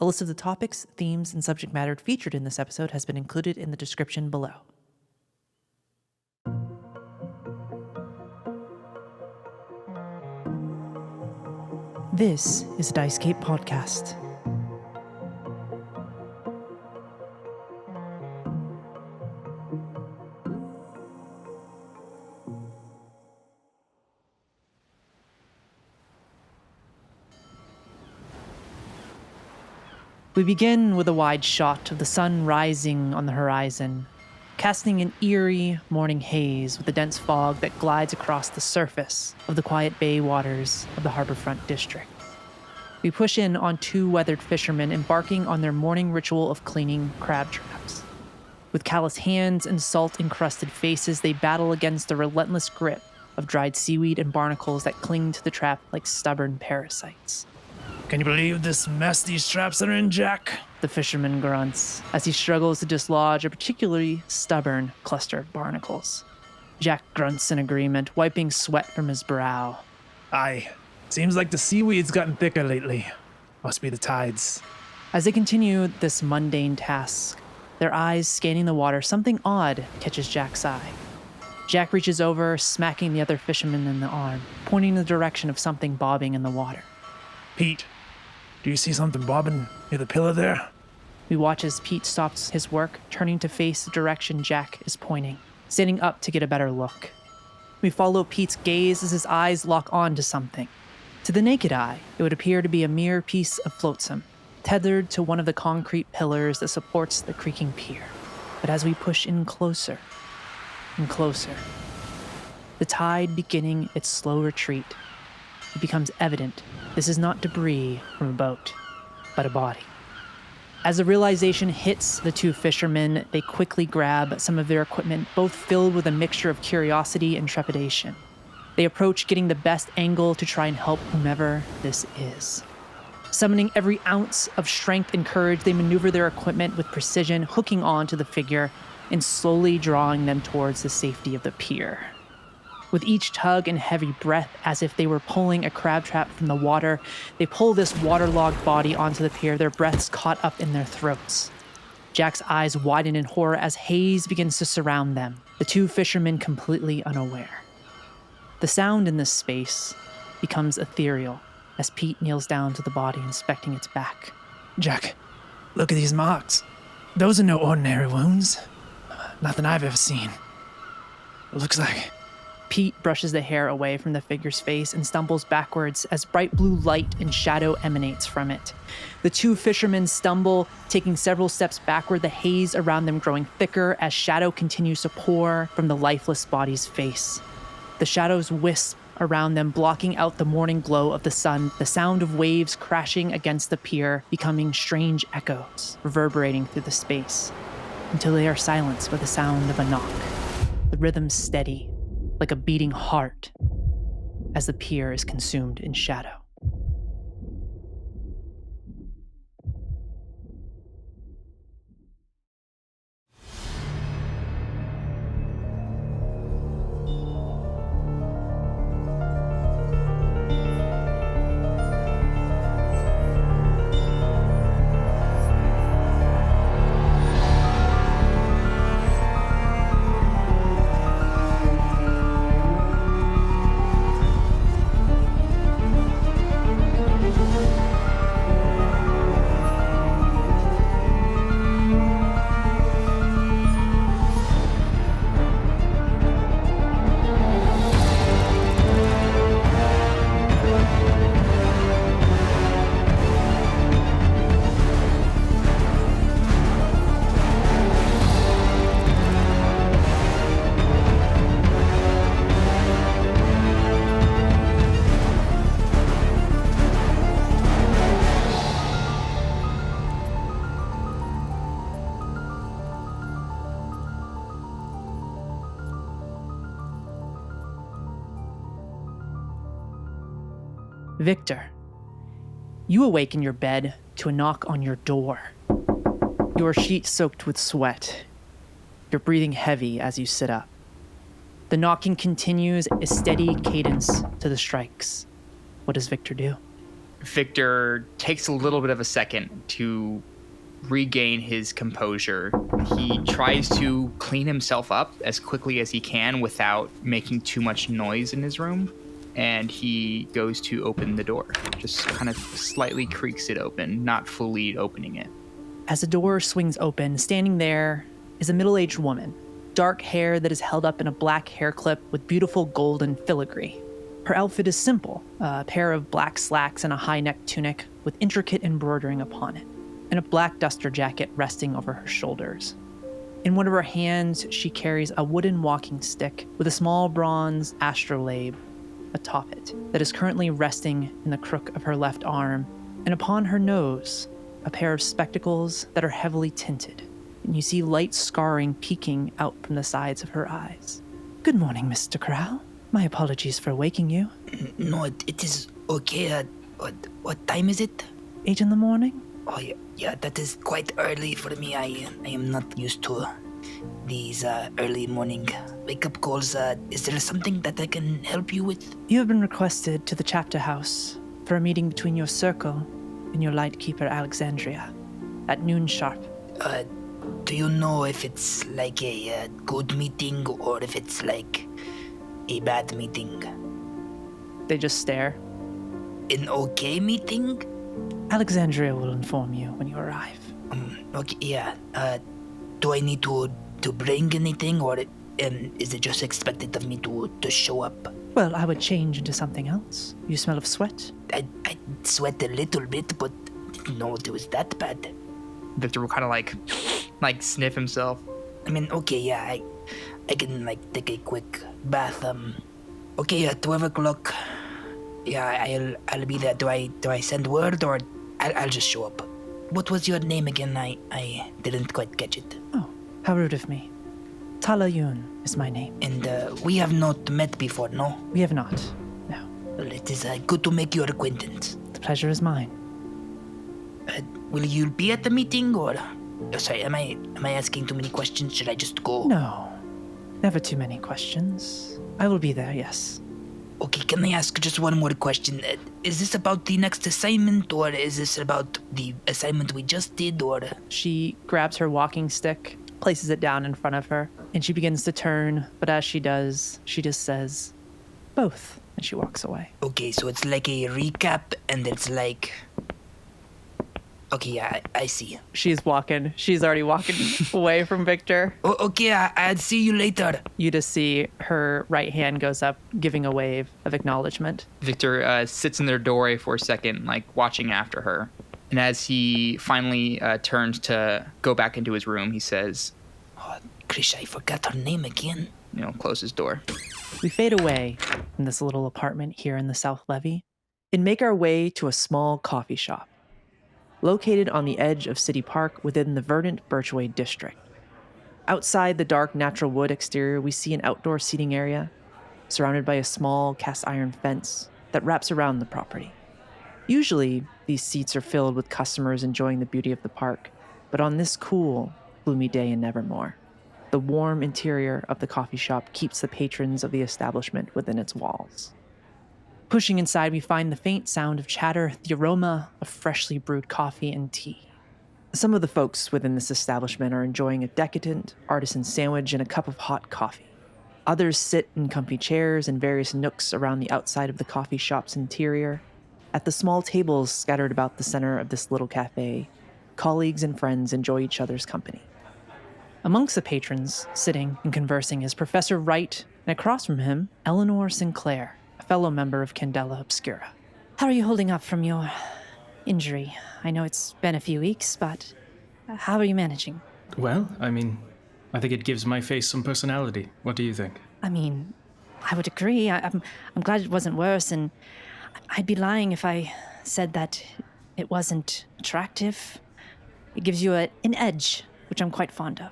A list of the topics, themes, and subject matter featured in this episode has been included in the description below. This is a Dicecape podcast. We begin with a wide shot of the sun rising on the horizon, casting an eerie morning haze with the dense fog that glides across the surface of the quiet bay waters of the harborfront district. We push in on two weathered fishermen embarking on their morning ritual of cleaning crab traps. With callous hands and salt-encrusted faces, they battle against the relentless grip of dried seaweed and barnacles that cling to the trap like stubborn parasites. Can you believe this mess these traps are in, Jack? The fisherman grunts as he struggles to dislodge a particularly stubborn cluster of barnacles. Jack grunts in agreement, wiping sweat from his brow. Aye. Seems like the seaweed's gotten thicker lately. Must be the tides. As they continue this mundane task, their eyes scanning the water, something odd catches Jack's eye. Jack reaches over, smacking the other fisherman in the arm, pointing in the direction of something bobbing in the water. Pete, do you see something bobbing near the pillar there? We watch as Pete stops his work, turning to face the direction Jack is pointing, standing up to get a better look. We follow Pete's gaze as his eyes lock on to something. To the naked eye, it would appear to be a mere piece of flotsam, tethered to one of the concrete pillars that supports the creaking pier. But as we push in closer and closer, the tide beginning its slow retreat, it becomes evident this is not debris from a boat, but a body. As the realization hits the two fishermen, they quickly grab some of their equipment, both filled with a mixture of curiosity and trepidation. They approach, getting the best angle to try and help whomever this is. Summoning every ounce of strength and courage, they maneuver their equipment with precision, hooking on to the figure and slowly drawing them towards the safety of the pier. With each tug and heavy breath, as if they were pulling a crab trap from the water, they pull this waterlogged body onto the pier, their breaths caught up in their throats. Jack's eyes widen in horror as haze begins to surround them, the two fishermen completely unaware. The sound in this space becomes ethereal as Pete kneels down to the body, inspecting its back. Jack, look at these marks. Those are no ordinary wounds. Nothing I've ever seen. It looks like... Pete brushes the hair away from the figure's face and stumbles backwards as bright blue light and shadow emanates from it. The two fishermen stumble, taking several steps backward, the haze around them growing thicker as shadow continues to pour from the lifeless body's face. The shadows wisp around them, blocking out the morning glow of the sun, the sound of waves crashing against the pier becoming strange echoes, reverberating through the space, until they are silenced by the sound of a knock. The rhythm steady, like a beating heart, as the pier is consumed in shadow. Viktor, you awake in your bed to a knock on your door. Your sheet soaked with sweat. You're breathing heavy as you sit up. The knocking continues, a steady cadence to the strikes. What does Viktor do? Viktor takes a little bit of a second to regain his composure. He tries to clean himself up as quickly as he can without making too much noise in his room. And he goes to open the door, just kind of slightly creaks it open, not fully opening it. As the door swings open, standing there is a middle-aged woman, dark hair that is held up in a black hair clip with beautiful golden filigree. Her outfit is simple, a pair of black slacks and a high-necked tunic with intricate embroidering upon it, and a black duster jacket resting over her shoulders. In one of her hands, she carries a wooden walking stick with a small bronze astrolabe atop it that is currently resting in the crook of her left arm, and upon her nose, a pair of spectacles that are heavily tinted, and you see light scarring peeking out from the sides of her eyes. Good morning, Mr. Crowel. My apologies for waking you. No, it is okay. What time is it? 8 in the morning? Oh, yeah, that is quite early for me. I am not used to these early morning wake-up calls. Is there something that I can help you with? You have been requested to the chapter house for a meeting between your circle and your lightkeeper Alexandria at noon sharp. Do you know if it's like a good meeting or if it's like a bad meeting? They just stare. An okay meeting? Alexandria will inform you when you arrive. Okay, yeah. Do I need to bring anything, or is it just expected of me to show up? Well, I would change into something else. You smell of sweat? I sweat a little bit, but didn't know it was that bad. Viktor will kind of like sniff himself. I mean, okay, yeah, I can like take a quick bath. Okay, 12 o'clock. Yeah, I'll be there. Do I send word, or I'll just show up? What was your name again? I didn't quite catch it. Oh, how rude of me. Talayun is my name. And we have not met before, no? We have not, no. Well, it is good to make your acquaintance. The pleasure is mine. Will you be at the meeting, or... Oh, sorry, am I asking too many questions? Should I just go? No, never too many questions. I will be there, yes. Okay, can I ask just one more question? Is this about the next assignment, or is this about the assignment we just did, or... She grabs her walking stick, places it down in front of her, and she begins to turn, but as she does, she just says, both, and she walks away. Okay, so it's like a recap, and it's like... Okay, yeah, I see. She's already walking away from Viktor. Okay, I'll see you later. You just see her right hand goes up, giving a wave of acknowledgement. Viktor sits in their doorway for a second, like watching after her. And as he finally turns to go back into his room, he says, Oh, Krish, I forgot her name again. Close his door. We fade away from this little apartment here in the South Levee and make our way to a small coffee shop located on the edge of City Park within the verdant Birchway district. Outside the dark natural wood exterior, we see an outdoor seating area surrounded by a small cast iron fence that wraps around the property. Usually, these seats are filled with customers enjoying the beauty of the park, but on this cool, gloomy day in Nevermore, the warm interior of the coffee shop keeps the patrons of the establishment within its walls. Pushing inside, we find the faint sound of chatter, the aroma of freshly brewed coffee and tea. Some of the folks within this establishment are enjoying a decadent artisan sandwich and a cup of hot coffee. Others sit in comfy chairs in various nooks around the outside of the coffee shop's interior. At the small tables scattered about the center of this little cafe, colleagues and friends enjoy each other's company. Amongst the patrons, sitting and conversing, is Professor Wright, and across from him, Eleanor Sinclair, a fellow member of Candela Obscura. How are you holding up from your injury? I know it's been a few weeks, but how are you managing? Well, I think it gives my face some personality. What do you think? I would agree. I'm glad it wasn't worse, and I'd be lying if I said that it wasn't attractive. It gives you an edge, which I'm quite fond of.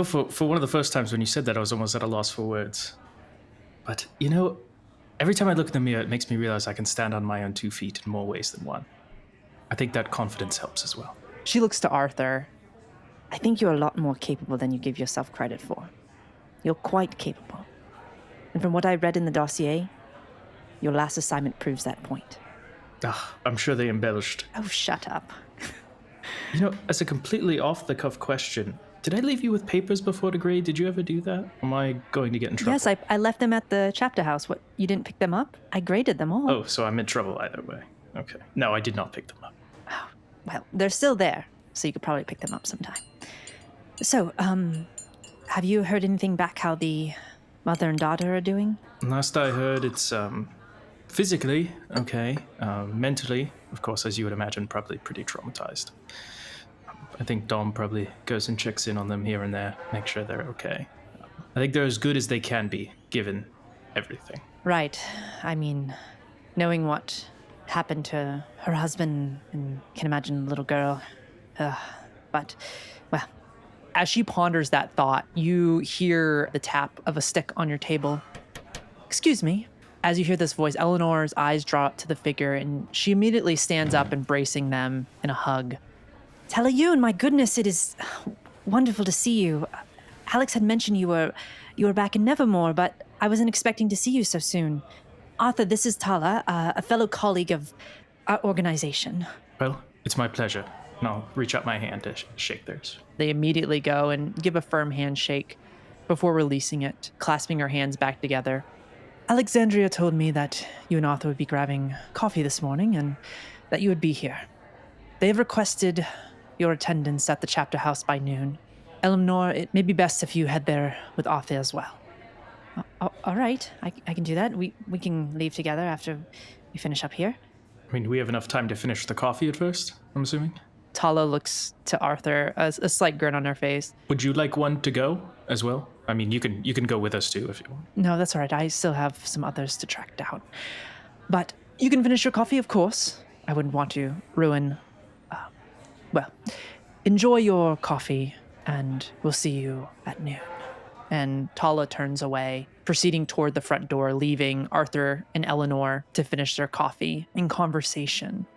For one of the first times when you said that, I was almost at a loss for words. But, every time I look in the mirror, it makes me realize I can stand on my own 2 feet in more ways than one. I think that confidence helps as well. She looks to Arthur. I think you're a lot more capable than you give yourself credit for. You're quite capable. And from what I read in the dossier, your last assignment proves that point. I'm sure they embellished. Oh, shut up. You know, as a completely off-the-cuff question, did I leave you with papers before the grade? Did you ever do that? Am I going to get in trouble? Yes, I left them at the chapter house. What, you didn't pick them up? I graded them all. Oh, so I'm in trouble either way. Okay. No, I did not pick them up. Well, they're still there, so you could probably pick them up sometime. So, have you heard anything back how the mother and daughter are doing? Last I heard, it's, physically okay. Mentally, of course, as you would imagine, probably pretty traumatized. I think Dom probably goes and checks in on them here and there, make sure they're okay. I think they're as good as they can be, given everything. Right. I mean, knowing what happened to her husband, and can imagine the little girl. But, well. As she ponders that thought, you hear the tap of a stick on your table. Excuse me. As you hear this voice, Eleanor's eyes draw up to the figure, and she immediately stands up, embracing them in a hug. Talayun, my goodness, it is wonderful to see you. Alex had mentioned you were back in Nevermore, but I wasn't expecting to see you so soon. Arthur, this is Tala, a fellow colleague of our organization. Well, it's my pleasure. And I'll reach out my hand to shake theirs. They immediately go and give a firm handshake before releasing it, clasping her hands back together. Alexandria told me that you and Arthur would be grabbing coffee this morning and that you would be here. They have requested your attendance at the chapter house by noon. Eleanor, it may be best if you head there with Arthur as well. All right, I can do that. We can leave together after we finish up here. I mean, do we have enough time to finish the coffee at first, I'm assuming? Tala looks to Arthur, a slight grin on her face. Would you like one to go as well? I mean, you can go with us too if you want. No, that's all right. I still have some others to track down. But you can finish your coffee, of course. I wouldn't want to ruin... well, enjoy your coffee, and we'll see you at noon. And Tala turns away, proceeding toward the front door, leaving Arthur and Eleanor to finish their coffee in conversation.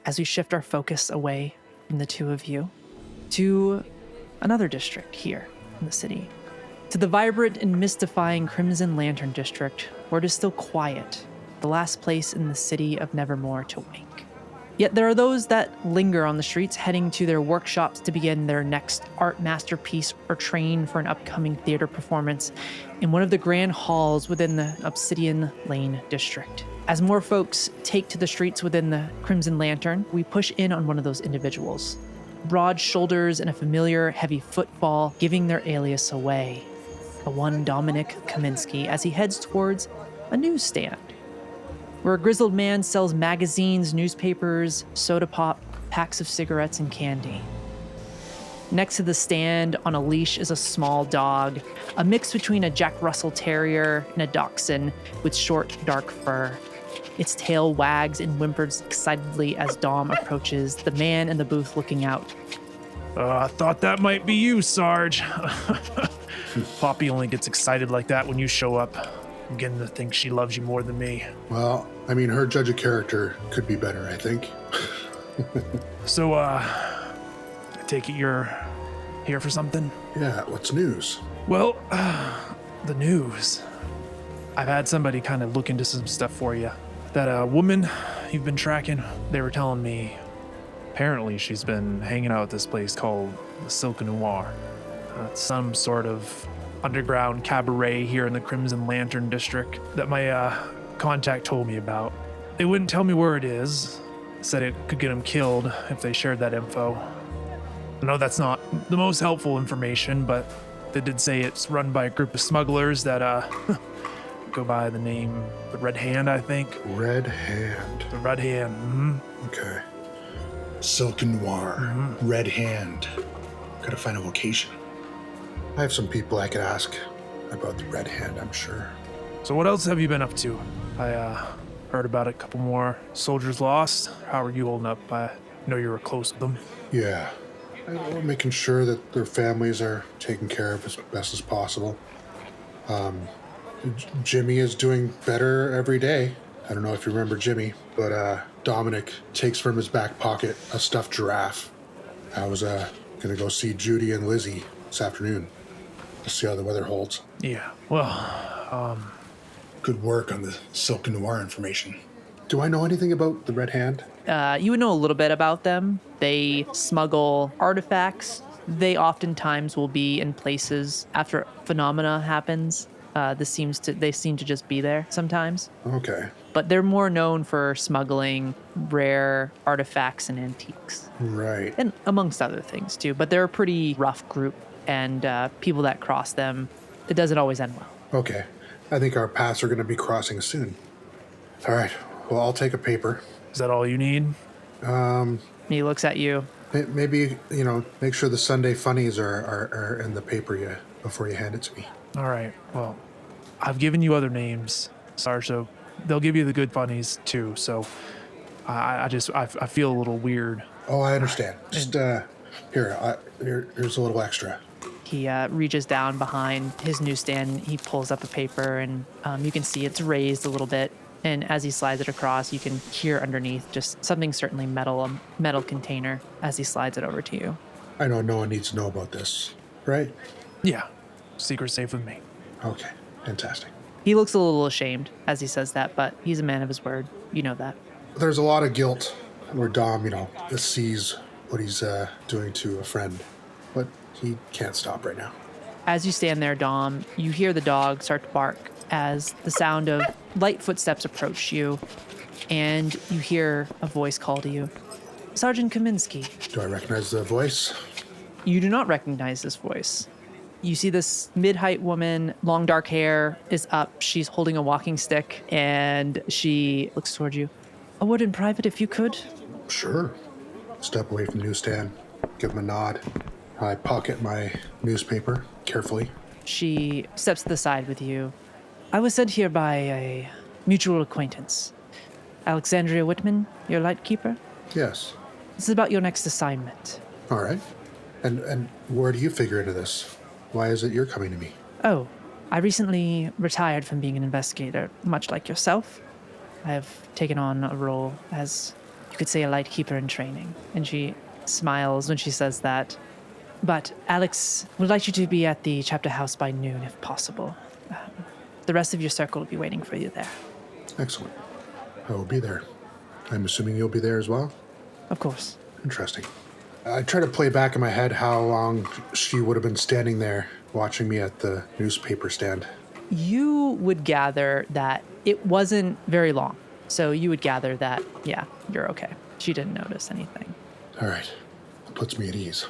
As we shift our focus away from the two of you to another district here in the city, to the vibrant and mystifying Crimson Lantern District, where it is still quiet, the last place in the city of Nevermore to wake. Yet there are those that linger on the streets, heading to their workshops to begin their next art masterpiece or train for an upcoming theater performance in one of the grand halls within the Obsidian Lane District. As more folks take to the streets within the Crimson Lantern, we push in on one of those individuals. Broad shoulders and a familiar heavy footfall giving their alias away. The one Dominik Kaminski as he heads towards a newsstand, where a grizzled man sells magazines, newspapers, soda pop, packs of cigarettes, and candy. Next to the stand on a leash is a small dog, a mix between a Jack Russell Terrier and a Dachshund with short, dark fur. Its tail wags and whimpers excitedly as Dom approaches, the man in the booth looking out. I thought that might be you, Sarge. Poppy only gets excited like that when you show up. I'm beginning to think she loves you more than me. Well, I mean, her judge of character could be better, I think. So, I take it you're here for something? Yeah, what's news? Well, the news. I've had somebody kind of look into some stuff for you. That woman you've been tracking, they were telling me, apparently she's been hanging out at this place called the Silk Noir. It's some sort of underground cabaret here in the Crimson Lantern District that my contact told me about. They wouldn't tell me where it is. Said it could get them killed if they shared that info. I know that's not the most helpful information, but they did say it's run by a group of smugglers that go by the name the Red Hand, I think. Red Hand. The Red Hand. Mm-hmm. Okay. Silk Noir. Red Hand. Gotta find a location. I have some people I could ask about the Red Hand, I'm sure. So what else have you been up to? I heard about a couple more soldiers lost. How are you holding up? I know you were close with them. Yeah. We're making sure that their families are taken care of as best as possible. Jimmy is doing better every day. I don't know if you remember Jimmy, but Dominik takes from his back pocket a stuffed giraffe. I was gonna go see Judy and Lizzie this afternoon to see how the weather holds. Yeah, well, Good work on the Silk Noir information. Do I know anything about the Red Hand? You would know a little bit about them. They smuggle artifacts. They oftentimes will be in places after phenomena happens. They seem to just be there sometimes. Okay. But they're more known for smuggling rare artifacts and antiques, Right. and amongst other things too. But they're a pretty rough group, and people that cross them, it doesn't always end well. Okay. I think our paths are going to be crossing soon. All right. Well, I'll take a paper. Is that all you need? He looks at you. Maybe, make sure the Sunday funnies are in the paper before you hand it to me. All right. Well, I've given you other names, Sarge, so they'll give you the good funnies too. So I feel a little weird. Oh, I understand. Just here's a little extra. He reaches down behind his newsstand. He pulls up a paper, and you can see it's raised a little bit. And as he slides it across, you can hear underneath just something certainly metal, a metal container, as he slides it over to you. I know no one needs to know about this, right? Yeah. Secret safe with me. Okay. Fantastic. He looks a little ashamed as he says that, but he's a man of his word. You know that. There's a lot of guilt where Dom, sees what he's doing to a friend, but he can't stop right now. As you stand there, Dom, you hear the dog start to bark as the sound of light footsteps approach you, and you hear a voice call to you. Sergeant Kaminski. Do I recognize the voice? You do not recognize this voice. You see this mid-height woman, long dark hair, is up. She's holding a walking stick, and she looks toward you. A word in private, if you could. Sure. Step away from the newsstand, give him a nod. I pocket my newspaper carefully. She steps to the side with you. I was sent here by a mutual acquaintance. Alexandria Whitman, your lightkeeper? Yes. This is about your next assignment. All right. And where do you figure into this? Why is it you're coming to me? Oh, I recently retired from being an investigator, much like yourself. I have taken on a role as, you could say, a lightkeeper in training. And she smiles when she says that. But Alex would like you to be at the chapter house by noon, if possible. The rest of your circle will be waiting for you there. Excellent. I will be there. I'm assuming you'll be there as well? Of course. Interesting. I try to play back in my head how long she would have been standing there watching me at the newspaper stand. You would gather that it wasn't very long. So you would gather that, yeah, you're okay. She didn't notice anything. All right. Puts me at ease.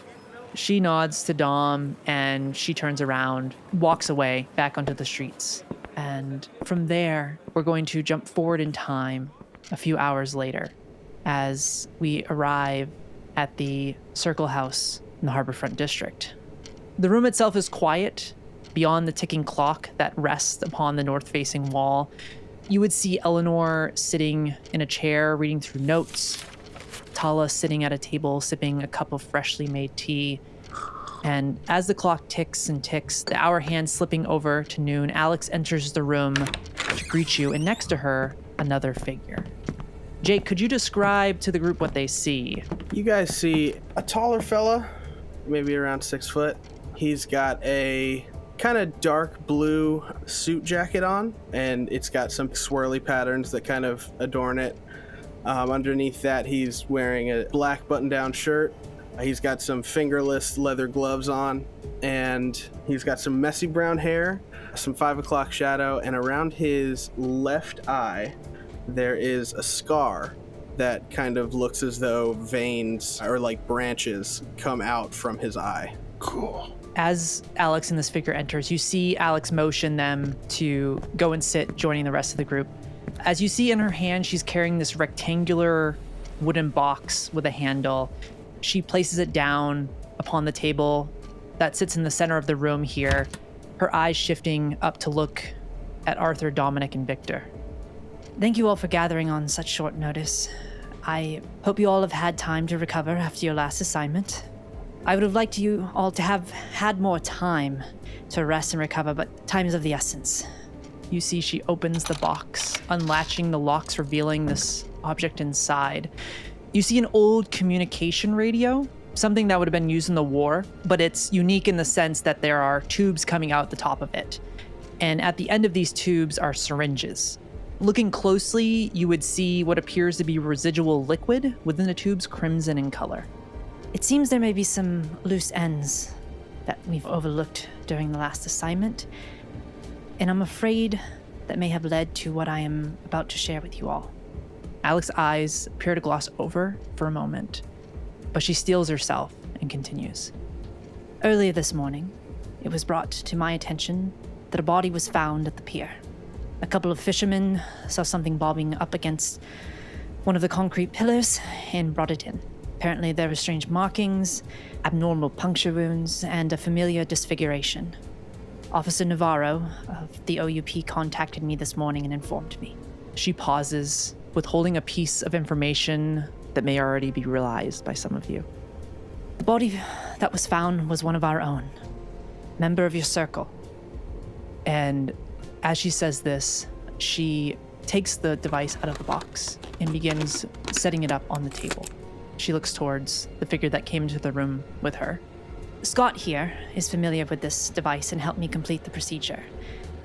She nods to Dom, and she turns around, walks away back onto the streets. And from there, we're going to jump forward in time a few hours later as we arrive at the Circle House in the Harborfront District. The room itself is quiet. Beyond the ticking clock that rests upon the north-facing wall, you would see Eleanor sitting in a chair reading through notes, Tala sitting at a table sipping a cup of freshly made tea. And as the clock ticks and ticks, the hour hand slipping over to noon, Alex enters the room to greet you, and next to her, another figure. Jake, could you describe to the group what they see? You guys see a taller fella, maybe around 6 foot. He's got a kind of dark blue suit jacket on, and it's got some swirly patterns that kind of adorn it. Underneath that, he's wearing a black button-down shirt. He's got some fingerless leather gloves on, and he's got some messy brown hair, some 5 o'clock shadow, and around his left eye, there is a scar that kind of looks as though veins or like branches come out from his eye. Cool. As Alex and this figure enters, you see Alex motion them to go and sit, joining the rest of the group. As you see in her hand, she's carrying this rectangular wooden box with a handle. She places it down upon the table that sits in the center of the room here, her eyes shifting up to look at Arthur, Dominik, and Viktor. Thank you all for gathering on such short notice. I hope you all have had time to recover after your last assignment. I would have liked you all to have had more time to rest and recover, but time is of the essence. You see she opens the box, unlatching the locks, revealing this object inside. You see an old communication radio, something that would have been used in the war, but it's unique in the sense that there are tubes coming out the top of it. And at the end of these tubes are syringes. Looking closely, you would see what appears to be residual liquid within the tubes, crimson in color. It seems there may be some loose ends that we've overlooked during the last assignment, and I'm afraid that may have led to what I am about to share with you all. Alex's eyes appear to gloss over for a moment, but she steels herself and continues. Earlier this morning, it was brought to my attention that a body was found at the pier. A couple of fishermen saw something bobbing up against one of the concrete pillars and brought it in. Apparently there were strange markings, abnormal puncture wounds, and a familiar disfiguration. Officer Navarro of the OUP contacted me this morning and informed me. She pauses, withholding a piece of information that may already be realized by some of you. The body that was found was one of our own, member of your circle. And as she says this, she takes the device out of the box and begins setting it up on the table. She looks towards the figure that came into the room with her. Scott here is familiar with this device and helped me complete the procedure.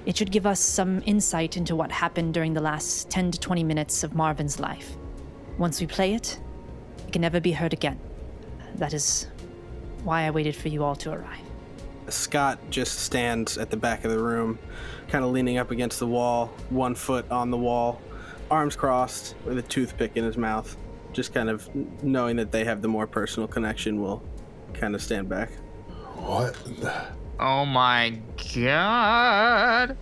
It should give us some insight into what happened during the last 10 to 20 minutes of Marvin's life. Once we play it, it can never be heard again. That is why I waited for you all to arrive. Scott just stands at the back of the room, kind of leaning up against the wall, 1 foot on the wall, arms crossed, with a toothpick in his mouth. Just kind of knowing that they have the more personal connection will kind of stand back. What? Oh my god.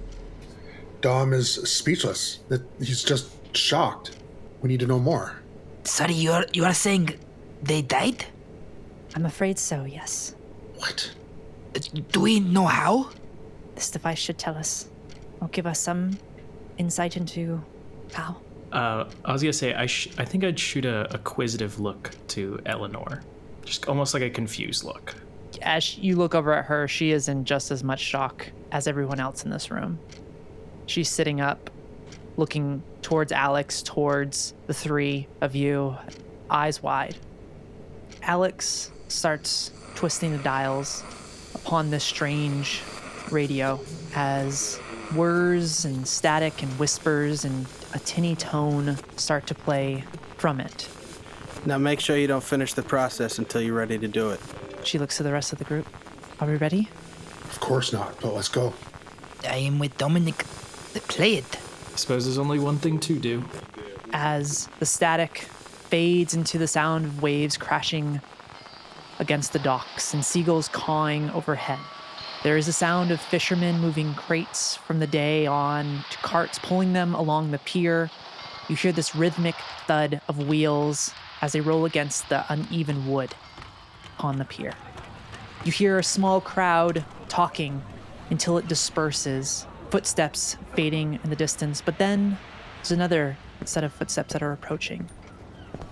Dom is speechless. He's just shocked. We need to know more. Sorry, you are saying they died? I'm afraid so, yes. What? Do we know how? This device should tell us, or give us some insight into how. I was gonna say, I think I'd shoot a acquisitive look to Eleanor. Just almost like a confused look. As you look over at her, she is in just as much shock as everyone else in this room. She's sitting up, looking towards Alex, towards the three of you, eyes wide. Alex starts twisting the dials upon this strange radio as whirs and static and whispers and a tinny tone start to play from it. Now make sure you don't finish the process until you're ready to do it. She looks to the rest of the group. Are we ready? Of course not, but let's go. I am with Dominik. Play it. I suppose there's only one thing to do. As the static fades into the sound of waves crashing against the docks and seagulls cawing overhead. There is a sound of fishermen moving crates from the day on to carts pulling them along the pier. You hear this rhythmic thud of wheels as they roll against the uneven wood on the pier. You hear a small crowd talking until it disperses, footsteps fading in the distance, but then there's another set of footsteps that are approaching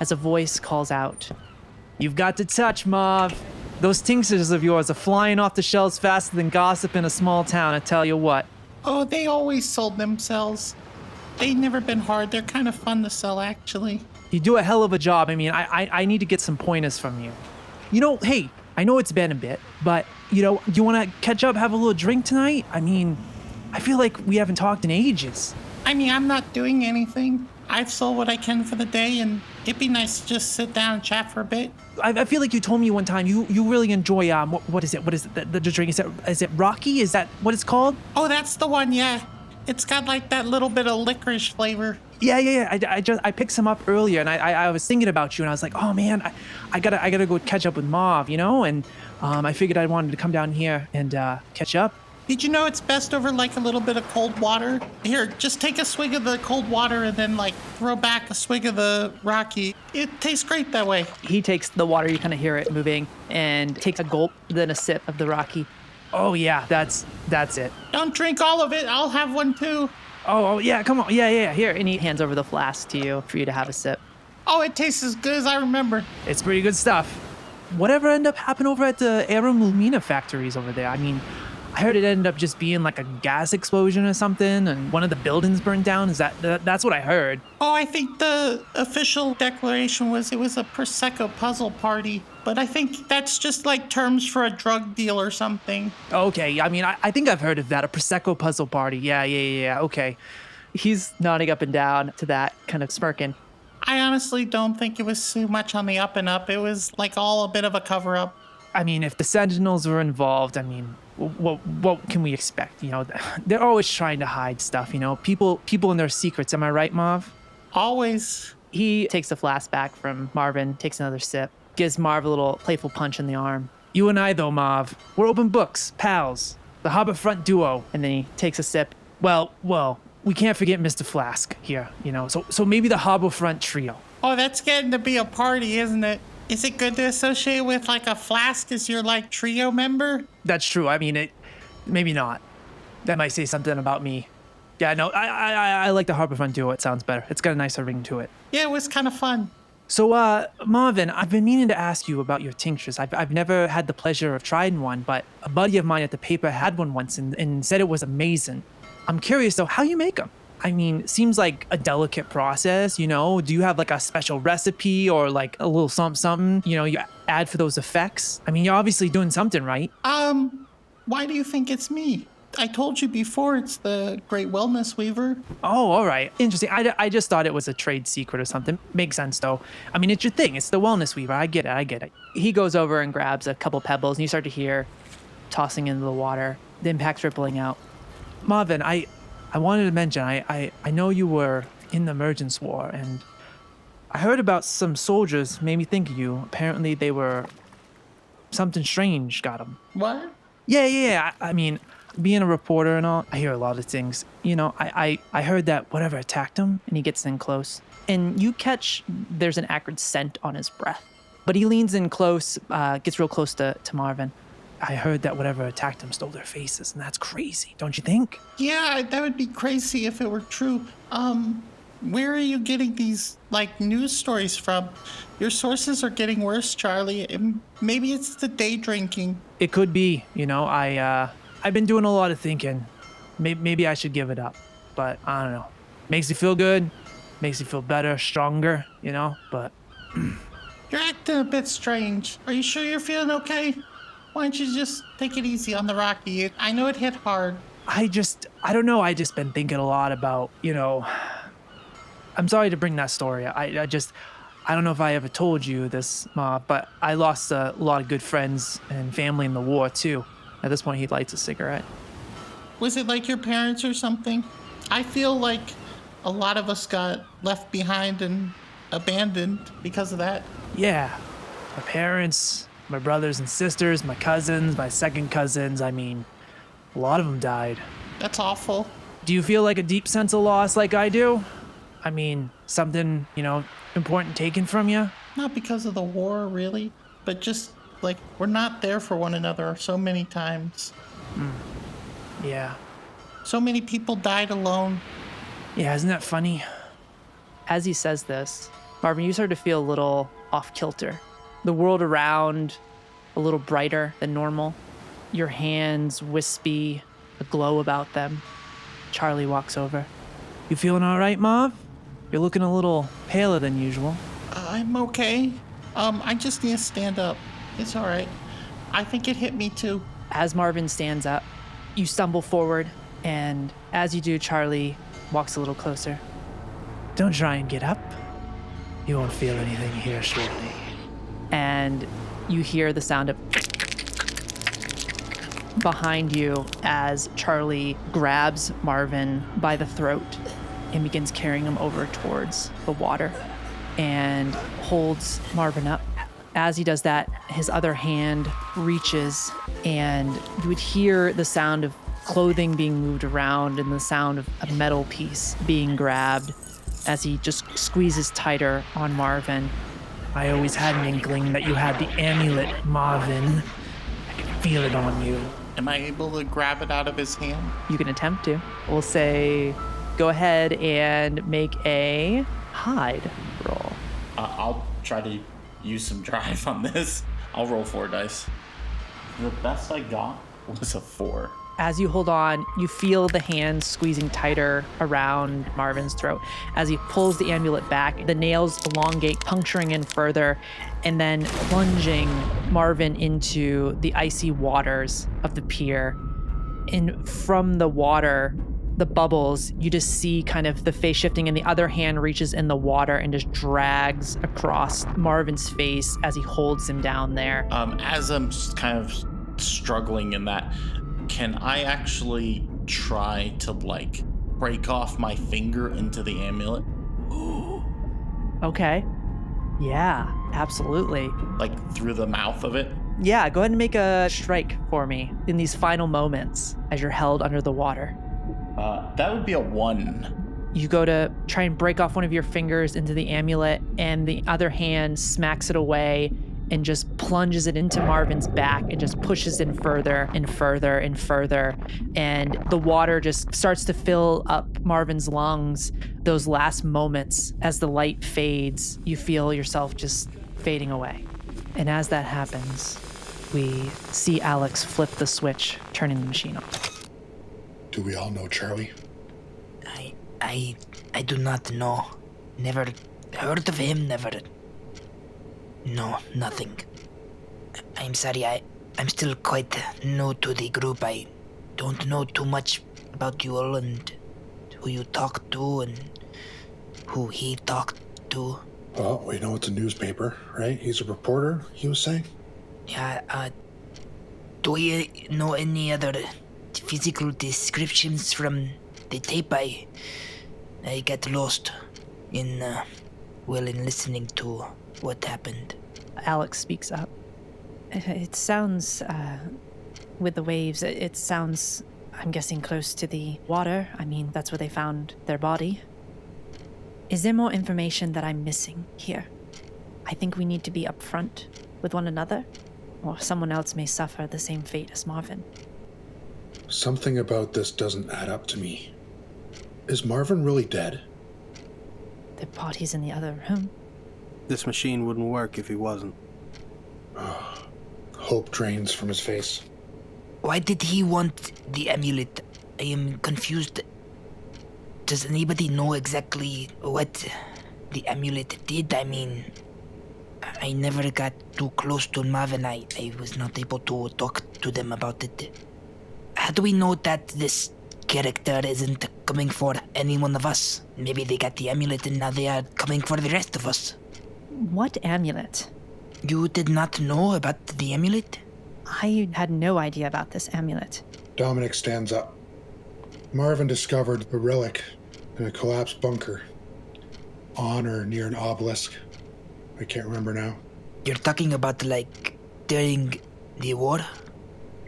as a voice calls out, "You've got to touch, Marv. Those tinctures of yours are flying off the shelves faster than gossip in a small town, I tell you what." Oh, they always sold themselves. They've never been hard. They're kind of fun to sell, actually. You do a hell of a job. I mean, I need to get some pointers from you. You know, hey, I know it's been a bit, but, you know, do you want to catch up, have a little drink tonight? I mean, I feel like we haven't talked in ages. I mean, I'm not doing anything. I've sold what I can for the day, and it'd be nice to just sit down and chat for a bit. I feel like you told me one time you really enjoy, what is it? What is it, the drink? Is it Rocky? Is that what it's called? Oh, that's the one, yeah. It's got like that little bit of licorice flavor. Yeah. I picked some up earlier, and I was thinking about you, and I was like, oh man, I gotta go catch up with Marv, you know, and I figured I wanted to come down here and catch up. Did you know it's best over like a little bit of cold water? Here, just take a swig of the cold water and then like throw back a swig of the Rocky. It tastes great that way. He takes the water, you kind of hear it moving, and takes a gulp, then a sip of the Rocky. Oh yeah, that's it. Don't drink all of it. I'll have one too. Oh yeah, come on, yeah. Here, and he hands over the flask to you for you to have a sip. Oh, it tastes as good as I remember. It's pretty good stuff. Whatever ended up happening over at the Arum Lumina factories over there? I mean, I heard it ended up just being like a gas explosion or something, and one of the buildings burned down. Is that's what I heard? Oh, I think the official declaration was it was a Prosecco puzzle party, but I think that's just like terms for a drug deal or something. Okay, I mean, I think I've heard of that, a Prosecco puzzle party. Yeah, okay. He's nodding up and down to that, kind of smirking. I honestly don't think it was too much on the up and up. It was like all a bit of a cover up. I mean, if the Sentinels were involved, I mean, what can we expect? You know, they're always trying to hide stuff, you know, people in their secrets. Am I right, Marv? Always. He takes the flask back from Marvin, takes another sip, gives Marv a little playful punch in the arm. You and I, though, Marv, we're open books, pals, the Harbor Front duo. And then he takes a sip. Well, we can't forget Mr. Flask here, you know, so maybe the Harbor Front trio. Oh, that's getting to be a party, isn't it? Is it good to associate with like a Flask as your like trio member? That's true. I mean, maybe not. That might say something about me. Yeah, no, I like the Harbor Front duo. It sounds better. It's got a nicer ring to it. Yeah, it was kind of fun. So, Marvin, I've been meaning to ask you about your tinctures. I've never had the pleasure of trying one, but a buddy of mine at the paper had one once and said it was amazing. I'm curious, though, how you make them? I mean, it seems like a delicate process, you know? Do you have like a special recipe or like a little something, you know, you add for those effects? I mean, you're obviously doing something, right? Why do you think it's me? I told you before it's the Great Wellness Weaver. Oh, all right. Interesting. I just thought it was a trade secret or something. Makes sense, though. I mean, it's your thing. It's the Wellness Weaver. I get it. He goes over and grabs a couple pebbles, and you start to hear tossing into the water, the impacts rippling out. Marvin, I wanted to mention, I know you were in the Emergence War, and I heard about some soldiers made me think of you. Apparently they were... something strange got them. What? Yeah. I mean, being a reporter and all, I hear a lot of things. You know, I heard that whatever attacked him, and he gets in close. And you catch there's an acrid scent on his breath. But he leans in close, gets real close to Marvin. I heard that whatever attacked him stole their faces, and that's crazy, don't you think? Yeah, that would be crazy if it were true. Where are you getting these, like, news stories from? Your sources are getting worse, Charlie. Maybe it's the day drinking. It could be, you know, I've been doing a lot of thinking. Maybe I should give it up, but I don't know. Makes you feel good, makes you feel better, stronger, you know, but... You're acting a bit strange. Are you sure you're feeling okay? Why don't you just take it easy on the Rocky? I know it hit hard. I don't know. I just been thinking a lot about, you know, I'm sorry to bring that story. I don't know if I ever told you this, Ma, but I lost a lot of good friends and family in the war too. At this point, he lights a cigarette. Was it like your parents or something? I feel like a lot of us got left behind and abandoned because of that. Yeah, my parents, my brothers and sisters, my cousins, my second cousins. I mean, a lot of them died. That's awful. Do you feel like a deep sense of loss like I do? I mean, something, you know, important taken from you? Not because of the war, really, but just like we're not there for one another so many times. Yeah. So many people died alone. Yeah, isn't that funny? As he says this, Marvin, you start to feel a little off kilter. The world around a little brighter than normal. Your hands wispy, a glow about them. Charlie walks over. You feeling all right, Marv? You're looking a little paler than usual. I'm okay. I just need to stand up. It's all right. I think it hit me too. As Marvin stands up, you stumble forward, and as you do, Charlie walks a little closer. Don't try and get up. You won't feel anything here shortly. And you hear the sound of behind you as Charlie grabs Marvin by the throat and begins carrying him over towards the water and holds Marvin up. As he does that, his other hand reaches, and you would hear the sound of clothing being moved around and the sound of a metal piece being grabbed as he just squeezes tighter on Marvin. I always had an inkling that you had the amulet, Marvin. I can feel it on you. Am I able to grab it out of his hand? You can attempt to. We'll say, go ahead and make a hide roll. I'll try to use some drive on this. I'll roll 4 dice. The best I got was a 4. As you hold on, you feel the hands squeezing tighter around Marvin's throat. As he pulls the amulet back, the nails elongate, puncturing in further, and then plunging Marvin into the icy waters of the pier. And from the water, the bubbles, you just see kind of the face shifting, and the other hand reaches in the water and just drags across Marvin's face as he holds him down there. As I'm kind of struggling in that, can I actually try to like break off my finger into the amulet? Okay. Yeah, absolutely. Like through the mouth of it? Yeah, go ahead and make a strike for me in these final moments as you're held under the water. That would be a 1. You go to try and break off one of your fingers into the amulet, and the other hand smacks it away and just plunges it into Marvin's back and just pushes in further and further and further. And the water just starts to fill up Marvin's lungs. Those last moments, as the light fades, you feel yourself just fading away. And as that happens, we see Alex flip the switch, turning the machine off. Do we all know Charlie? I do not know. Never heard of him, never. No, nothing. I'm sorry, I'm still quite new to the group. I don't know too much about you all and who you talk to and who he talked to. Well, we know it's a newspaper, right? He's a reporter, he was saying? Yeah, do we know any other physical descriptions from the tape? I got lost in listening to what happened. Alex speaks up. It sounds, with the waves, it sounds, I'm guessing, close to the water. I mean, that's where they found their body. Is there more information that I'm missing here? I think we need to be upfront with one another, or someone else may suffer the same fate as Marvin. Something about this doesn't add up to me. Is Marvin really dead? The body's in the other room. This machine wouldn't work if he wasn't. Hope drains from his face. Why did he want the amulet? I am confused. Does anybody know exactly what the amulet did? I mean, I never got too close to Marvin. I was not able to talk to them about it. How do we know that this character isn't coming for any one of us? Maybe they got the amulet and now they are coming for the rest of us. What amulet? You did not know about the amulet? I had no idea about this amulet. Dominik stands up. Marvin discovered a relic in a collapsed bunker on or near an obelisk. I can't remember now. You're talking about, like, during the war?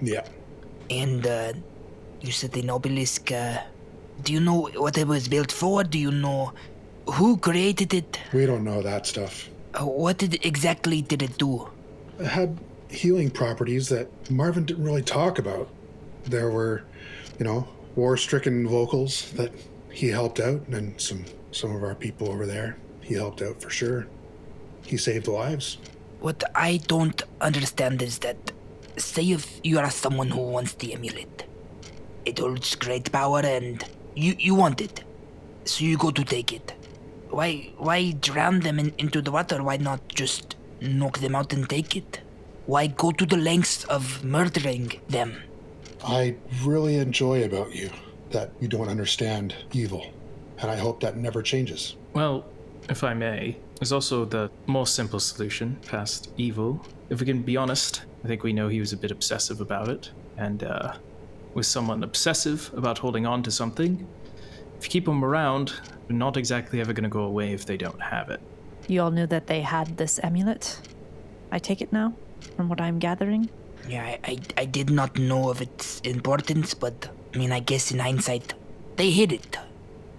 Yeah. And, you said an obelisk, do you know what it was built for? Do you know who created it? We don't know that stuff. What exactly did it do? It had healing properties that Marvin didn't really talk about. There were, war-stricken locals that he helped out, and some of our people over there he helped out for sure. He saved lives. What I don't understand is that, say if you are someone who wants the amulet. It holds great power and you want it. So you go to take it. Why drown them into the water? Why not just knock them out and take it? Why go to the lengths of murdering them? I really enjoy about you that you don't understand evil, and I hope that never changes. Well, if I may, there's also the more simple solution past evil. If we can be honest, I think we know he was a bit obsessive about it, and with someone obsessive about holding on to something, if you keep them around, they're not exactly ever going to go away if they don't have it. You all knew that they had this amulet? I take it now, from what I'm gathering? Yeah, I did not know of its importance, but, I guess in hindsight, they hid it.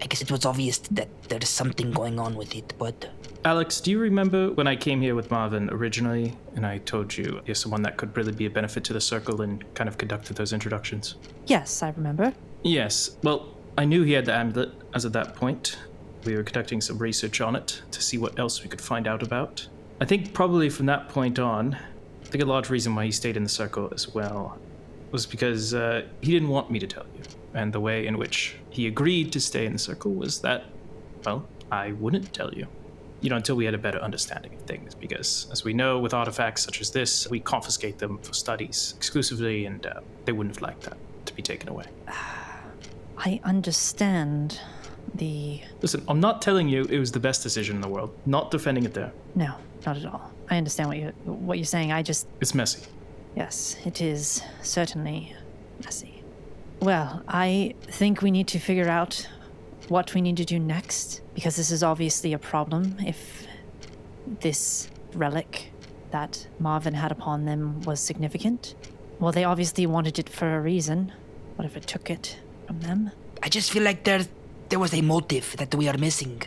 I guess it was obvious that there's something going on with it, but... Alex, do you remember when I came here with Marvin originally, and I told you you're someone that could really be a benefit to the circle and kind of conducted those introductions? Yes, I remember. Yes. Well, I knew he had the amulet as of that point. We were conducting some research on it to see what else we could find out about. I think probably from that point on, I think a large reason why he stayed in the circle as well was because he didn't want me to tell you. And the way in which he agreed to stay in the circle was that, well, I wouldn't tell you. Until we had a better understanding of things, because as we know with artifacts such as this, we confiscate them for studies exclusively, and they wouldn't have liked that to be taken away. I understand the... Listen, I'm not telling you it was the best decision in the world. Not defending it there. No, not at all. I understand what you're saying. It's messy. Yes, it is certainly messy. Well, I think we need to figure out what we need to do next, because this is obviously a problem. If this relic that Marvin had upon them was significant, well, they obviously wanted it for a reason. What if it took it from them? I just feel like there was a motive that we are missing.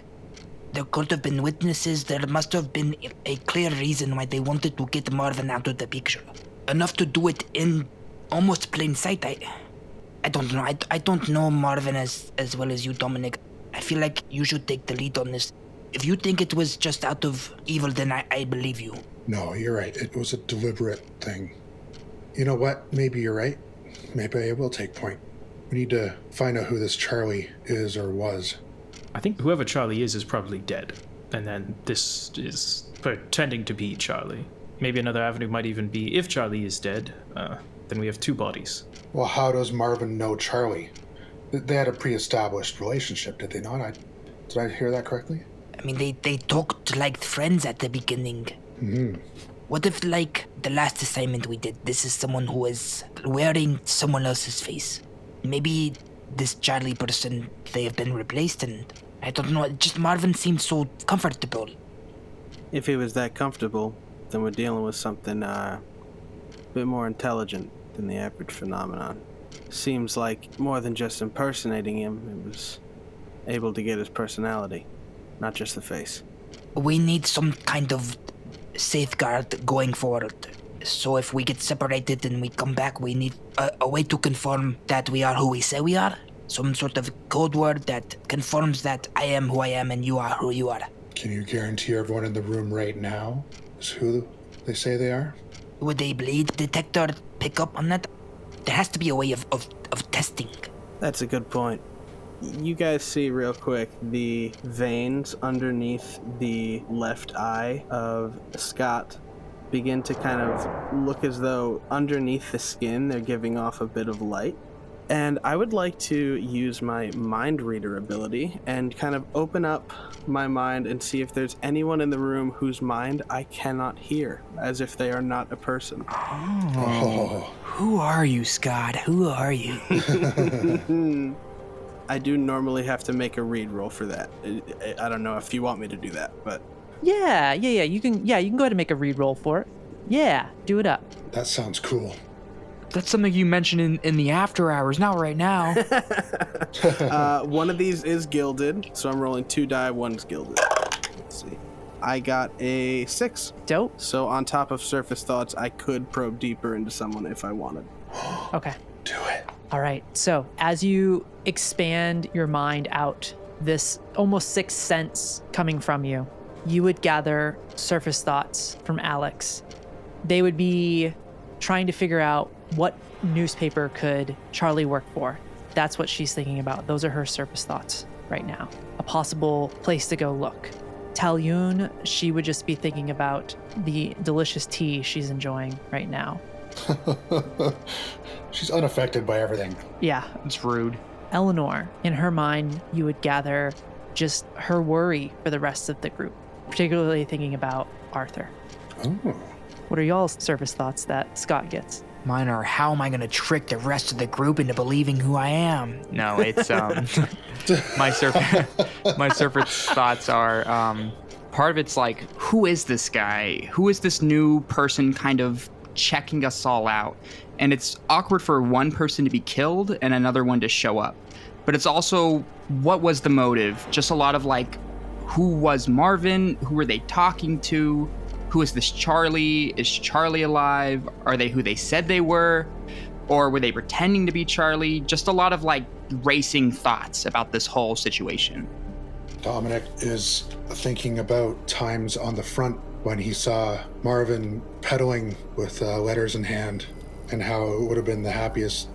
There could have been witnesses. There must have been a clear reason why they wanted to get Marvin out of the picture. Enough to do it in almost plain sight. I don't know. I don't know Marvin as well as you, Dominik. I feel like you should take the lead on this. If you think it was just out of evil, then I believe you. No, you're right. It was a deliberate thing. You know what? Maybe you're right. Maybe I will take point. We need to find out who this Charlie is or was. I think whoever Charlie is probably dead. And then this is pretending to be Charlie. Maybe another avenue might even be, if Charlie is dead, then we have two bodies. Well, how does Marvin know Charlie? They had a pre-established relationship, did they not? Did I hear that correctly? I mean, they talked like friends at the beginning. Mm-hmm. What if, like, the last assignment we did, this is someone who is wearing someone else's face? Maybe this Charlie person, they have been replaced, and I don't know, just Marvin seems so comfortable. If he was that comfortable, then we're dealing with something a bit more intelligent than the average phenomenon. Seems like more than just impersonating him, it was able to get his personality, not just the face. We need some kind of safeguard going forward. So if we get separated and we come back, we need a way to confirm that we are who we say we are. Some sort of code word that confirms that I am who I am and you are who you are. Can you guarantee everyone in the room right now is who they say they are? Would a bleed detector pick up on that? There has to be a way of testing. That's a good point. You guys see real quick the veins underneath the left eye of Scott begin to kind of look as though underneath the skin they're giving off a bit of light. And I would like to use my mind reader ability and kind of open up my mind and see if there's anyone in the room whose mind I cannot hear, as if they are not a person. Oh. Who are you, Scott? Who are you? I do normally have to make a read roll for that. I don't know if you want me to do that, but... Yeah. You can go ahead and make a read roll for it. Yeah, do it up. That sounds cool. That's something you mentioned in the after hours, not right now. One of these is gilded, so I'm rolling 2 die, one's gilded. Let's see. I got a 6. Dope. So on top of surface thoughts, I could probe deeper into someone if I wanted. Okay. Do it. All right. So as you expand your mind out, this almost sixth sense coming from you, you would gather surface thoughts from Alex. They would be trying to figure out what newspaper could Charlie work for. That's what she's thinking about. Those are her surface thoughts right now. A possible place to go look. Talyun, she would just be thinking about the delicious tea she's enjoying right now. She's unaffected by everything. Yeah. It's rude. Eleanor, in her mind, you would gather just her worry for the rest of the group, particularly thinking about Arthur. Oh. What are y'all's surface thoughts that Scott gets? Mine are, how am I going to trick the rest of the group into believing who I am? No, it's my surface thoughts are part of it's like, who is this guy? Who is this new person kind of checking us all out? And it's awkward for one person to be killed and another one to show up. But it's also, what was the motive? Just a lot of like, who was Marvin? Who were they talking to? Who is this Charlie? Is Charlie alive? Are they who they said they were? Or were they pretending to be Charlie? Just a lot of like racing thoughts about this whole situation. Dominik is thinking about times on the front when he saw Marvin pedaling with letters in hand and how it would have been the happiest,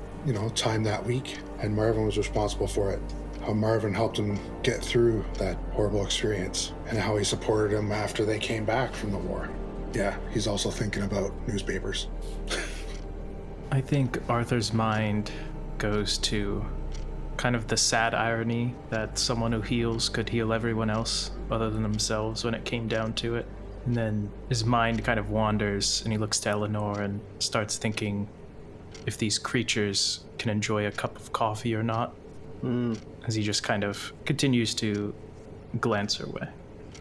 time that week. And Marvin was responsible for it. How Marvin helped him get through that horrible experience and how he supported him after they came back from the war. Yeah, he's also thinking about newspapers. I think Arthur's mind goes to kind of the sad irony that someone who heals could heal everyone else other than themselves when it came down to it. And then his mind kind of wanders and he looks to Eleanor and starts thinking if these creatures can enjoy a cup of coffee or not. As he just kind of continues to glance her way.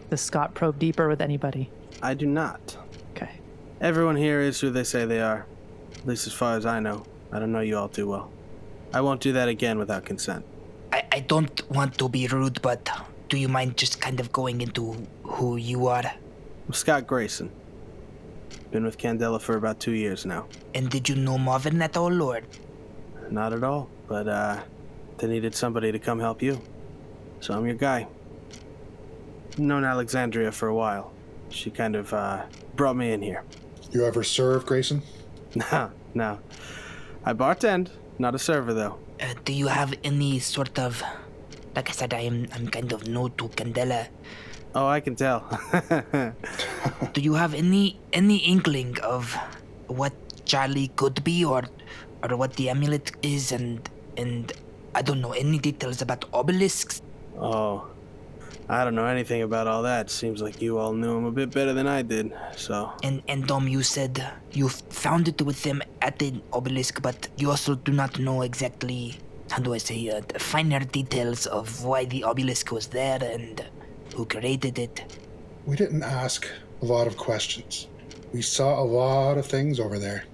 Does Scott probe deeper with anybody? I do not. Okay. Everyone here is who they say they are. At least as far as I know. I don't know you all too well. I won't do that again without consent. I don't want to be rude, but do you mind just kind of going into who you are? I'm Scott Grayson. Been with Candela for about 2 years now. And did you know Marvin at all, or? Not at all, but they needed somebody to come help you. So I'm your guy. Known Alexandria for a while. She kind of brought me in here. You ever serve, Grayson? No. I bartend, not a server though. Do you have any sort of... Like I said, I'm kind of new to Candela. Oh, I can tell. Do you have any inkling of what Charlie could be, or what the amulet is, and I don't know, any details about obelisks? Oh, I don't know anything about all that. Seems like you all knew him a bit better than I did, so... And Dom, you said you found it with them at the obelisk, but you also do not know exactly, how do I say, the finer details of why the obelisk was there and who created it. We didn't ask a lot of questions. We saw a lot of things over there.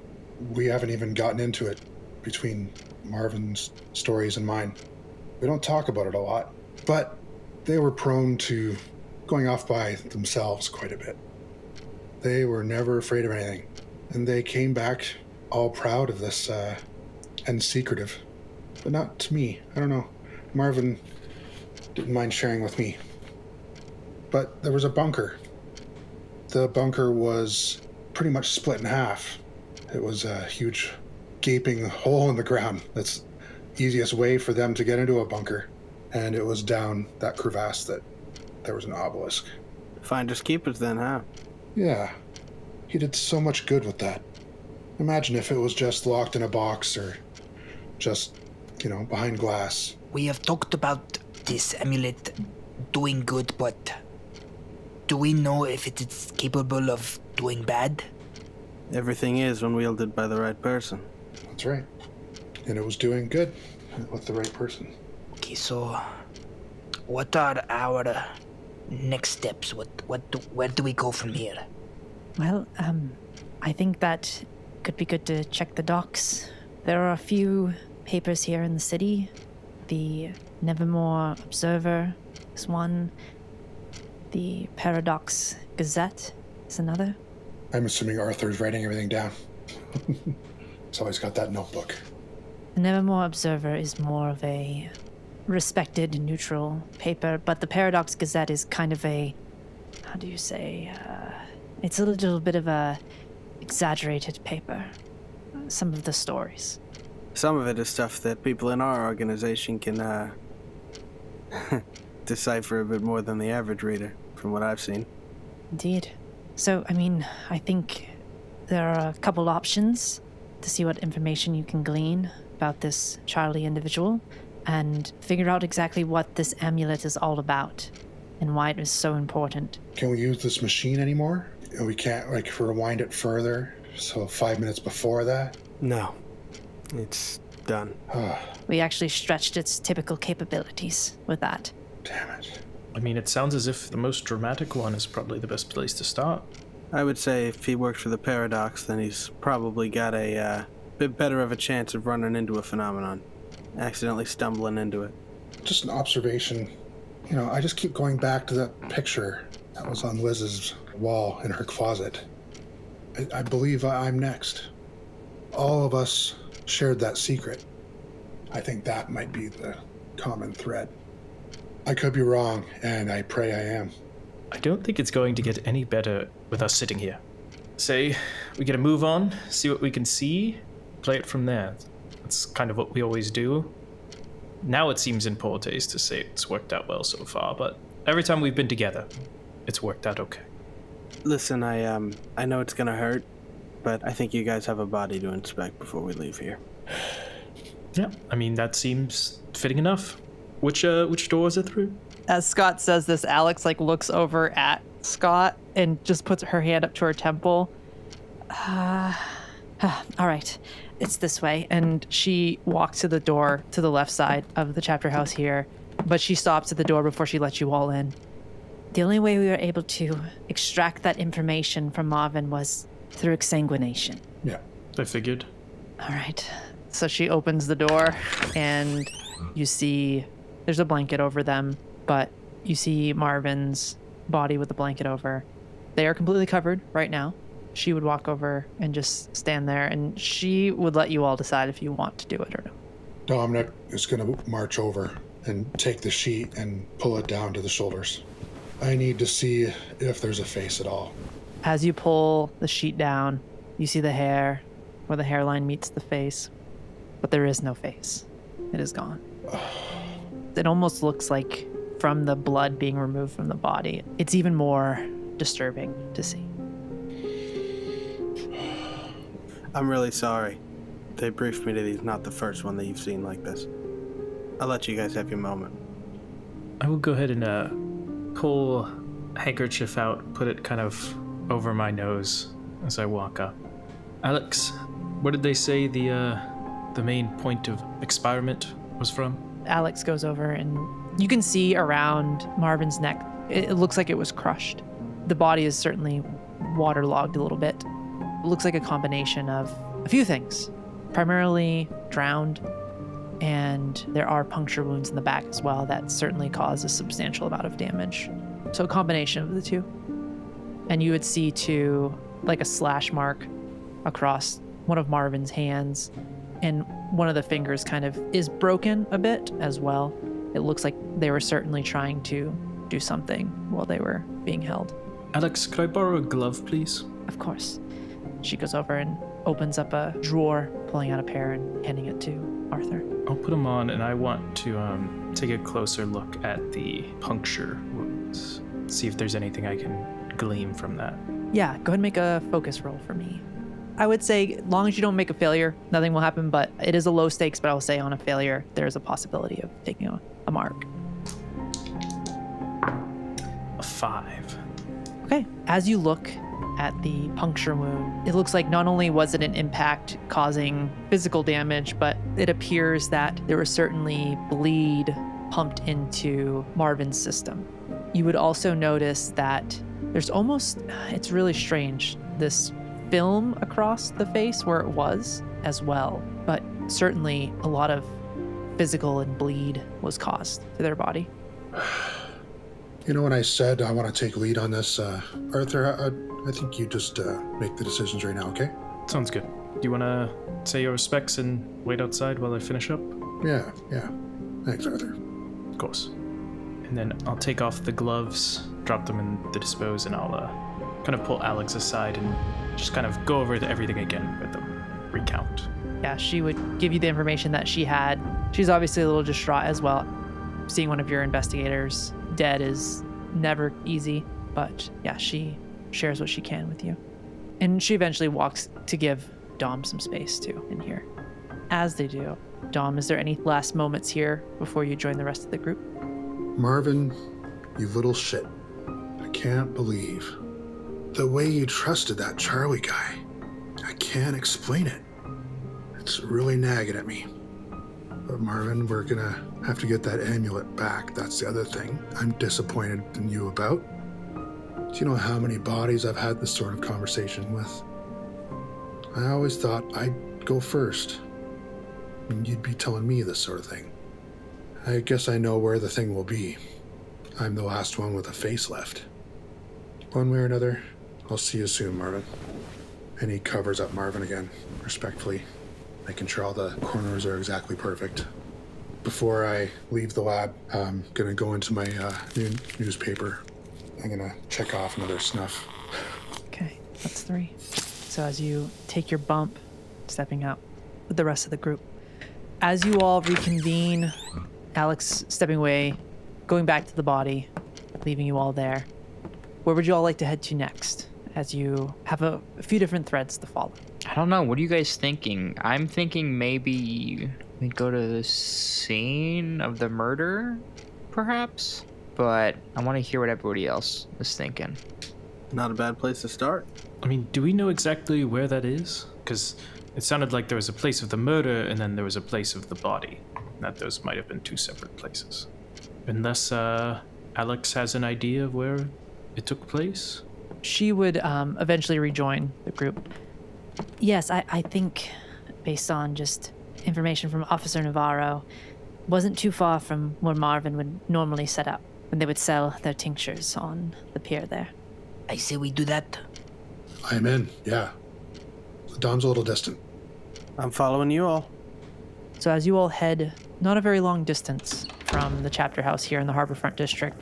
We haven't even gotten into it between Marvin's stories and mine. We don't talk about it a lot, but they were prone to going off by themselves quite a bit. They were never afraid of anything, and they came back all proud of this and secretive, but not to me. I don't know. Marvin didn't mind sharing with me. But there was a bunker. The bunker was pretty much split in half. It was a huge gaping hole in the ground. That's the easiest way for them to get into a bunker. And it was down that crevasse that there was an obelisk. Finders keepers then, huh? Yeah. He did so much good with that. Imagine if it was just locked in a box or just, behind glass. We have talked about this amulet doing good, but do we know if it is capable of doing bad? Everything is when wielded by the right person. That's right. And it was doing good with the right person. Okay, so what are our next steps? Where do we go from here? Well, I think that could be good to check the docks. There are a few papers here in the city. The Nevermore Observer is one. The Paradox Gazette is another. I'm assuming Arthur's writing everything down. He's always got that notebook. The Nevermore Observer is more of a respected, neutral paper, but the Paradox Gazette is kind of a, how do you say, it's a little bit of a exaggerated paper. Some of the stories. Some of it is stuff that people in our organization can decipher a bit more than the average reader, from what I've seen. Indeed. So, I think there are a couple options to see what information you can glean about this Charlie individual and figure out exactly what this amulet is all about and why it is so important. Can we use this machine anymore? We can't, rewind it further, so 5 minutes before that? No. It's done. We actually stretched its typical capabilities with that. Damn it. It sounds as if the most dramatic one is probably the best place to start. I would say if he worked for the Paradox, then he's probably got a bit better of a chance of running into a phenomenon. Accidentally stumbling into it. Just an observation. I just keep going back to that picture that was on Liz's wall in her closet. I believe I'm next. All of us shared that secret. I think that might be the common thread. I could be wrong, and I pray I am. I don't think it's going to get any better with us sitting here. Say, we get a move on, see what we can see, play it from there. That's kind of what we always do. Now it seems in poor taste to say it's worked out well so far, but every time we've been together, it's worked out okay. Listen, I know it's gonna hurt, but I think you guys have a body to inspect before we leave here. Yeah, I mean, that seems fitting enough. Which door was it through? As Scott says this, Alex looks over at Scott and just puts her hand up to her temple. All right, it's this way. And she walks to the door to the left side of the chapter house here, but she stops at the door before she lets you all in. The only way we were able to extract that information from Marvin was through exsanguination. Yeah. I figured. All right. So she opens the door, and you see there's a blanket over them, but you see Marvin's body with the blanket over. They are completely covered right now. She would walk over and just stand there, and she would let you all decide if you want to do it or not. Dominik is going to march over and take the sheet and pull it down to the shoulders. I need to see if there's a face at all. As you pull the sheet down, you see the hair where the hairline meets the face, but there is no face. It is gone. It almost looks like from the blood being removed from the body. It's even more disturbing to see. I'm really sorry. They briefed me that he's not the first one that you've seen like this. I'll let you guys have your moment. I will go ahead and pull a handkerchief out, put it kind of over my nose as I walk up. Alex, what did they say the main point of experiment was from? Alex goes over, and you can see around Marvin's neck, it looks like it was crushed. The body is certainly waterlogged a little bit. It looks like a combination of a few things, primarily drowned, and there are puncture wounds in the back as well that certainly cause a substantial amount of damage. So a combination of the two. And you would see too, like a slash mark across one of Marvin's hands, and one of the fingers kind of is broken a bit as well. It looks like they were certainly trying to do something while they were being held. Alex, could I borrow a glove, please? Of course. She goes over and opens up a drawer, pulling out a pair and handing it to Arthur. I'll put them on, and I want to take a closer look at the puncture wounds. See if there's anything I can glean from that. Yeah, go ahead and make a focus roll for me. I would say, as long as you don't make a failure, nothing will happen, but it is a low stakes, but I'll say on a failure, there's a possibility of taking a mark. A 5. Okay, as you look at the puncture wound, it looks like not only was it an impact causing physical damage, but it appears that there was certainly bleed pumped into Marvin's system. You would also notice that there's almost, it's really strange, this film across the face where it was as well, but certainly a lot of physical and bleed was caused to their body. You know, when I said I want to take lead on this, Arthur, I think you just make the decisions right now, okay? Sounds good. Do you want to say your respects and wait outside while I finish up? Yeah. Thanks, Arthur. Of course. And then I'll take off the gloves, drop them in the dispose, and I'll kind of pull Alex aside and just kind of go over everything again with them. Recount. Yeah, she would give you the information that she had. She's obviously a little distraught as well. Seeing one of your investigators dead is never easy, but yeah, she shares what she can with you. And she eventually walks to give Dom some space too in here. As they do, Dom, is there any last moments here before you join the rest of the group? Marvin, you little shit. I can't believe the way you trusted that Charlie guy. I can't explain it. It's really nagging at me. But Marvin, we're gonna have to get that amulet back. That's the other thing I'm disappointed in you about. Do you know how many bodies I've had this sort of conversation with? I always thought I'd go first, and you'd be telling me this sort of thing. I guess I know where the thing will be. I'm the last one with a face left. One way or another, I'll see you soon, Marvin. And he covers up Marvin again, respectfully, making sure all the corners are exactly perfect. Before I leave the lab, I'm gonna go into my new newspaper. I'm gonna check off another snuff. Okay, that's 3. So as you take your bump, stepping out with the rest of the group, as you all reconvene, Alex stepping away, going back to the body, leaving you all there, where would you all like to head to next, as you have a few different threads to follow? I don't know. What are you guys thinking? I'm thinking maybe We go to the scene of the murder, perhaps? But I want to hear what everybody else is thinking. Not a bad place to start. I mean, do we know exactly where that is? Because it sounded like there was a place of the murder and then there was a place of the body. That those might have been two separate places. Unless Alex has an idea of where it took place? She would eventually rejoin the group. Yes, I think, based on just information from Officer Navarro, wasn't too far from where Marvin would normally set up when they would sell their tinctures on the pier there. I say we do that. I'm in, yeah. Dom's a little distant. I'm following you all. So as you all head not a very long distance from the chapter house here in the Harborfront District.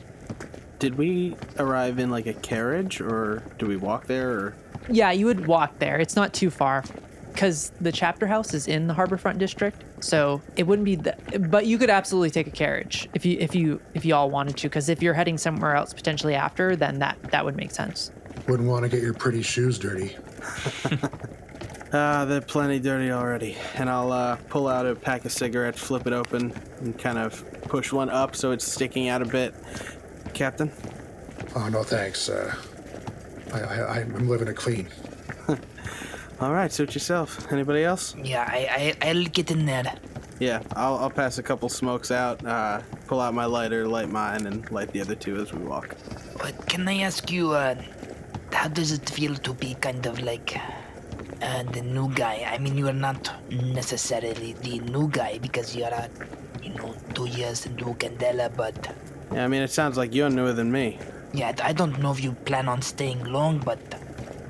Did we arrive in like a carriage, or do we walk there, or? Yeah, you would walk there. It's not too far, because the chapter house is in the Harborfront District, so it wouldn't be but you could absolutely take a carriage if you all wanted to, because if you're heading somewhere else potentially after, then that would make sense. Wouldn't want to get your pretty shoes dirty. They're plenty dirty already. And I'll pull out a pack of cigarettes, flip it open, and kind of push one up so it's sticking out a bit. Captain? Oh, no thanks. I'm living it clean. All right, suit yourself. Anybody else? Yeah, I'll get in there. Yeah, I'll pass a couple smokes out, pull out my lighter, light mine, and light the other two as we walk. But can I ask you, how does it feel to be kind of like the new guy? I mean, you are not necessarily the new guy because you are, 2 years into Candela, but... Yeah, I mean, it sounds like you're newer than me. Yeah, I don't know if you plan on staying long, but...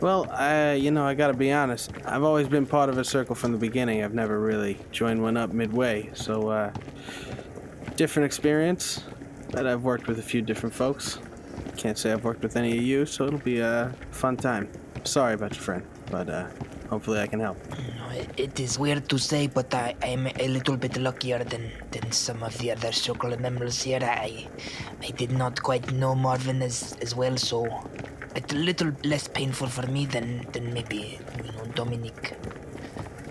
Well, I gotta be honest. I've always been part of a circle from the beginning. I've never really joined one up midway, so, different experience. But I've worked with a few different folks. Can't say I've worked with any of you, so it'll be a fun time. Sorry about your friend, but, hopefully I can help. It is weird to say, but I'm a little bit luckier than some of the other circle members here. I did not quite know Marvin as well, so it's a little less painful for me than maybe Dominik.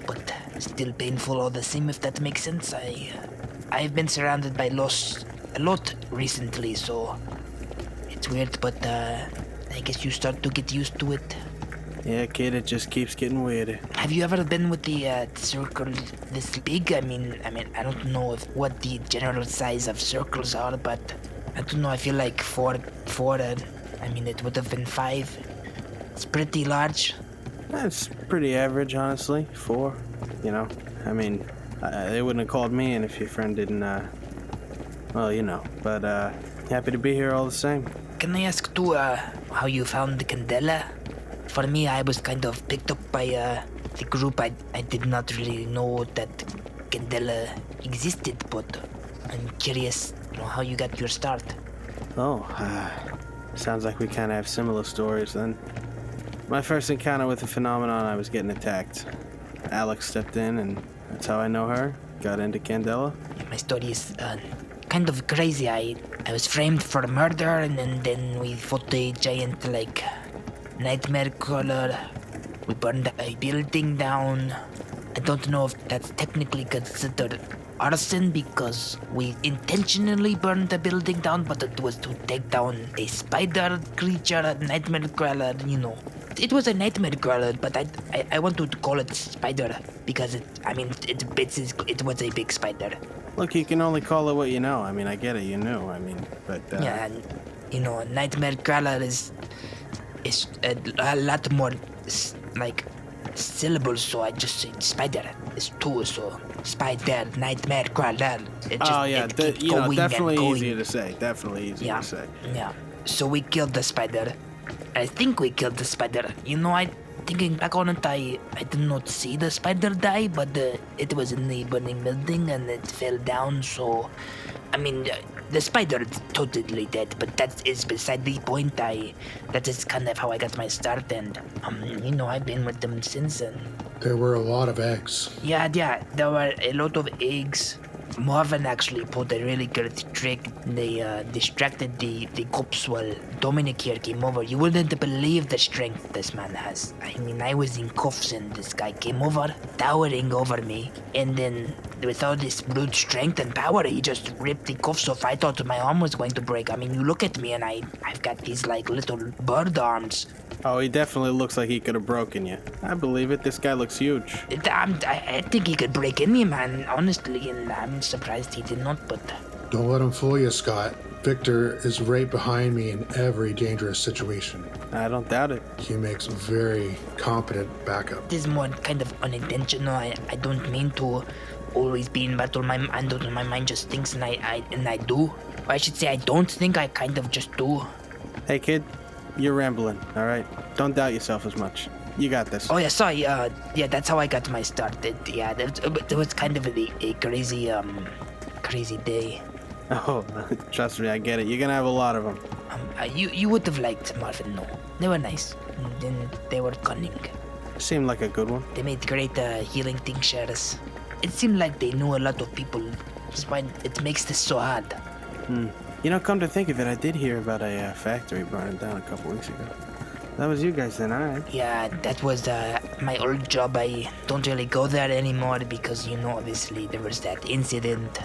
But still painful all the same, if that makes sense. I've been surrounded by loss a lot recently, so it's weird, but I guess you start to get used to it. Yeah, kid, it just keeps getting weirder. Have you ever been with the circle this big? I mean, I don't know what the general size of circles are, but I don't know. I feel like four. I mean, it would have been 5. It's pretty large. That's pretty average, honestly. 4, I mean, they wouldn't have called me in if your friend didn't, But, happy to be here all the same. Can I ask, too, how you found the Candela? For me, I was kind of picked up by the group. I did not really know that Candela existed, but I'm curious, how you got your start. Oh, sounds like we kind of have similar stories then. My first encounter with the phenomenon, I was getting attacked. Alex stepped in, and that's how I know her. Got into Candela. My story is kind of crazy. I was framed for murder, and then we fought a giant, nightmare crawler. We burned a building down. I don't know if that's technically considered arson because we intentionally burned the building down, but it was to take down a spider creature, a nightmare crawler, It was a nightmare crawler, but I wanted to call it spider because it was a big spider. Look, you can only call it what you know. I mean, I get it, you knew. But... Yeah, and, a nightmare crawler is a lot more, syllables, so I just say spider. It's 2, so spider, nightmare crawler. Definitely easier to say. Definitely easier to say. Yeah. So we killed the spider. I think we killed the spider. Thinking back on it, I did not see the spider die, but it was in the burning building and it fell down, so... the spider is totally dead, but that is beside the point. That is kind of how I got my start, and, I've been with them since then. There were a lot of eggs. Yeah, there were a lot of eggs. Marvin actually pulled a really good trick. They distracted the cops while Dominik here came over. You wouldn't believe the strength this man has. I mean, I was in cuffs and this guy came over, towering over me, and then with all this brute strength and power, he just ripped the cuffs off. I thought my arm was going to break. I mean, you look at me and I've got these like little bird arms. Oh, he definitely looks like he could have broken you. I believe it. This guy looks huge. I think he could break in me, man, honestly, and I'm surprised he did not, but... Don't let him fool you, Scott. Victor is right behind me in every dangerous situation. I don't doubt it. He makes very competent backup. This is more kind of unintentional. I don't mean to always be in battle. My mind just thinks, and I do. Or I should say I don't think, I kind of just do. Hey, kid. You're rambling, all right? Don't doubt yourself as much. You got this. Oh, yeah, sorry. Yeah, that's how I got my start. It was kind of a crazy day. Oh, trust me, I get it. You're gonna have a lot of them. You would have liked Marvin, no. They were nice. And they were cunning. Seemed like a good one. They made great healing tinctures. It seemed like they knew a lot of people. That's why it makes this so hard. You know, come to think of it, I did hear about a factory burning down a couple weeks ago. That was you guys then, alright? Yeah, that was my old job. I don't really go there anymore because, you know, obviously there was that incident.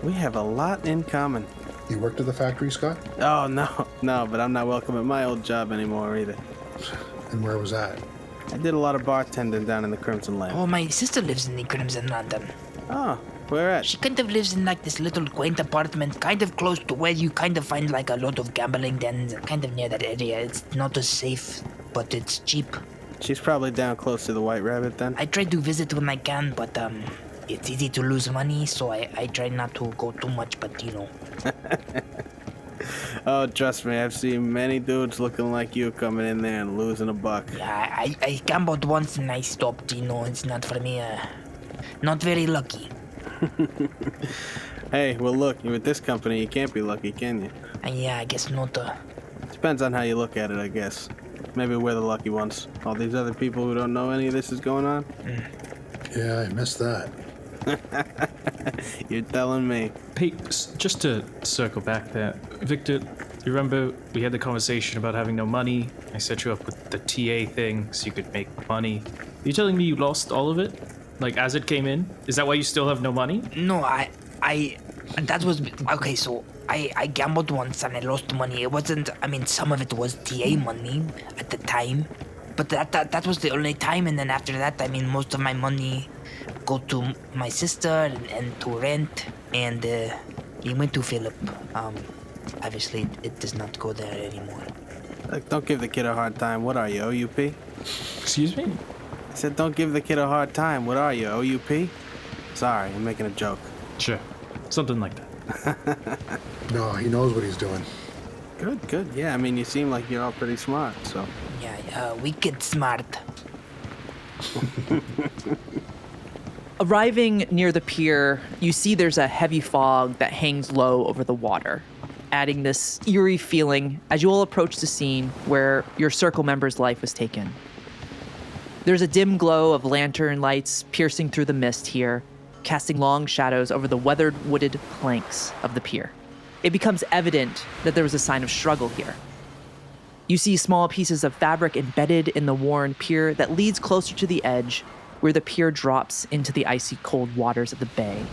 We have a lot in common. You worked at the factory, Scott? Oh, no, but I'm not welcome at my old job anymore either. And where was that? I did a lot of bartending down in the Crimson Land. Oh, my sister lives in the Crimson London. Oh, where at? She kind of lives in like this little quaint apartment, kind of close to where you kind of find like a lot of gambling dens, kind of near that area. It's not as safe, but it's cheap. She's probably down close to the White Rabbit then. I try to visit when I can, but it's easy to lose money, so I try not to go too much, but you know. Oh, trust me, I've seen many dudes looking like you coming in there and losing a buck. Yeah, I gambled once and I stopped, you know, it's not for me, not very lucky. Hey, well look, you're with this company, you can't be lucky, can you? Yeah, I guess not. Depends on how you look at it, I guess. Maybe we're the lucky ones. All these other people who don't know any of this is going on? Yeah, I missed that. You're telling me. Hey, just to circle back there, Victor, you remember we had the conversation about having no money? I set you up with the TA thing so you could make money. Are you telling me you lost all of it? Like, as it came in? Is that why you still have no money? No, that was, okay, so I gambled once and I lost money. It wasn't, I mean, some of it was TA money at the time, but that was the only time, and then after that, I mean, most of my money go to my sister and to rent, and it went to Philip. Obviously, it does not go there anymore. Look, don't give the kid a hard time. What are you, OUP? Excuse me? I said don't give the kid a hard time. What are you, OUP? Sorry, I'm making a joke. Sure. Something like that. No, he knows what he's doing. Good. Yeah, I mean, you seem like you're all pretty smart, so. Yeah, wicked smart. Arriving near the pier, you see there's a heavy fog that hangs low over the water, adding this eerie feeling as you all approach the scene where your circle member's life was taken. There's a dim glow of lantern lights piercing through the mist here, casting long shadows over the weathered wooded planks of the pier. It becomes evident that there was a sign of struggle here. You see small pieces of fabric embedded in the worn pier that leads closer to the edge, where the pier drops into the icy cold waters of the bay.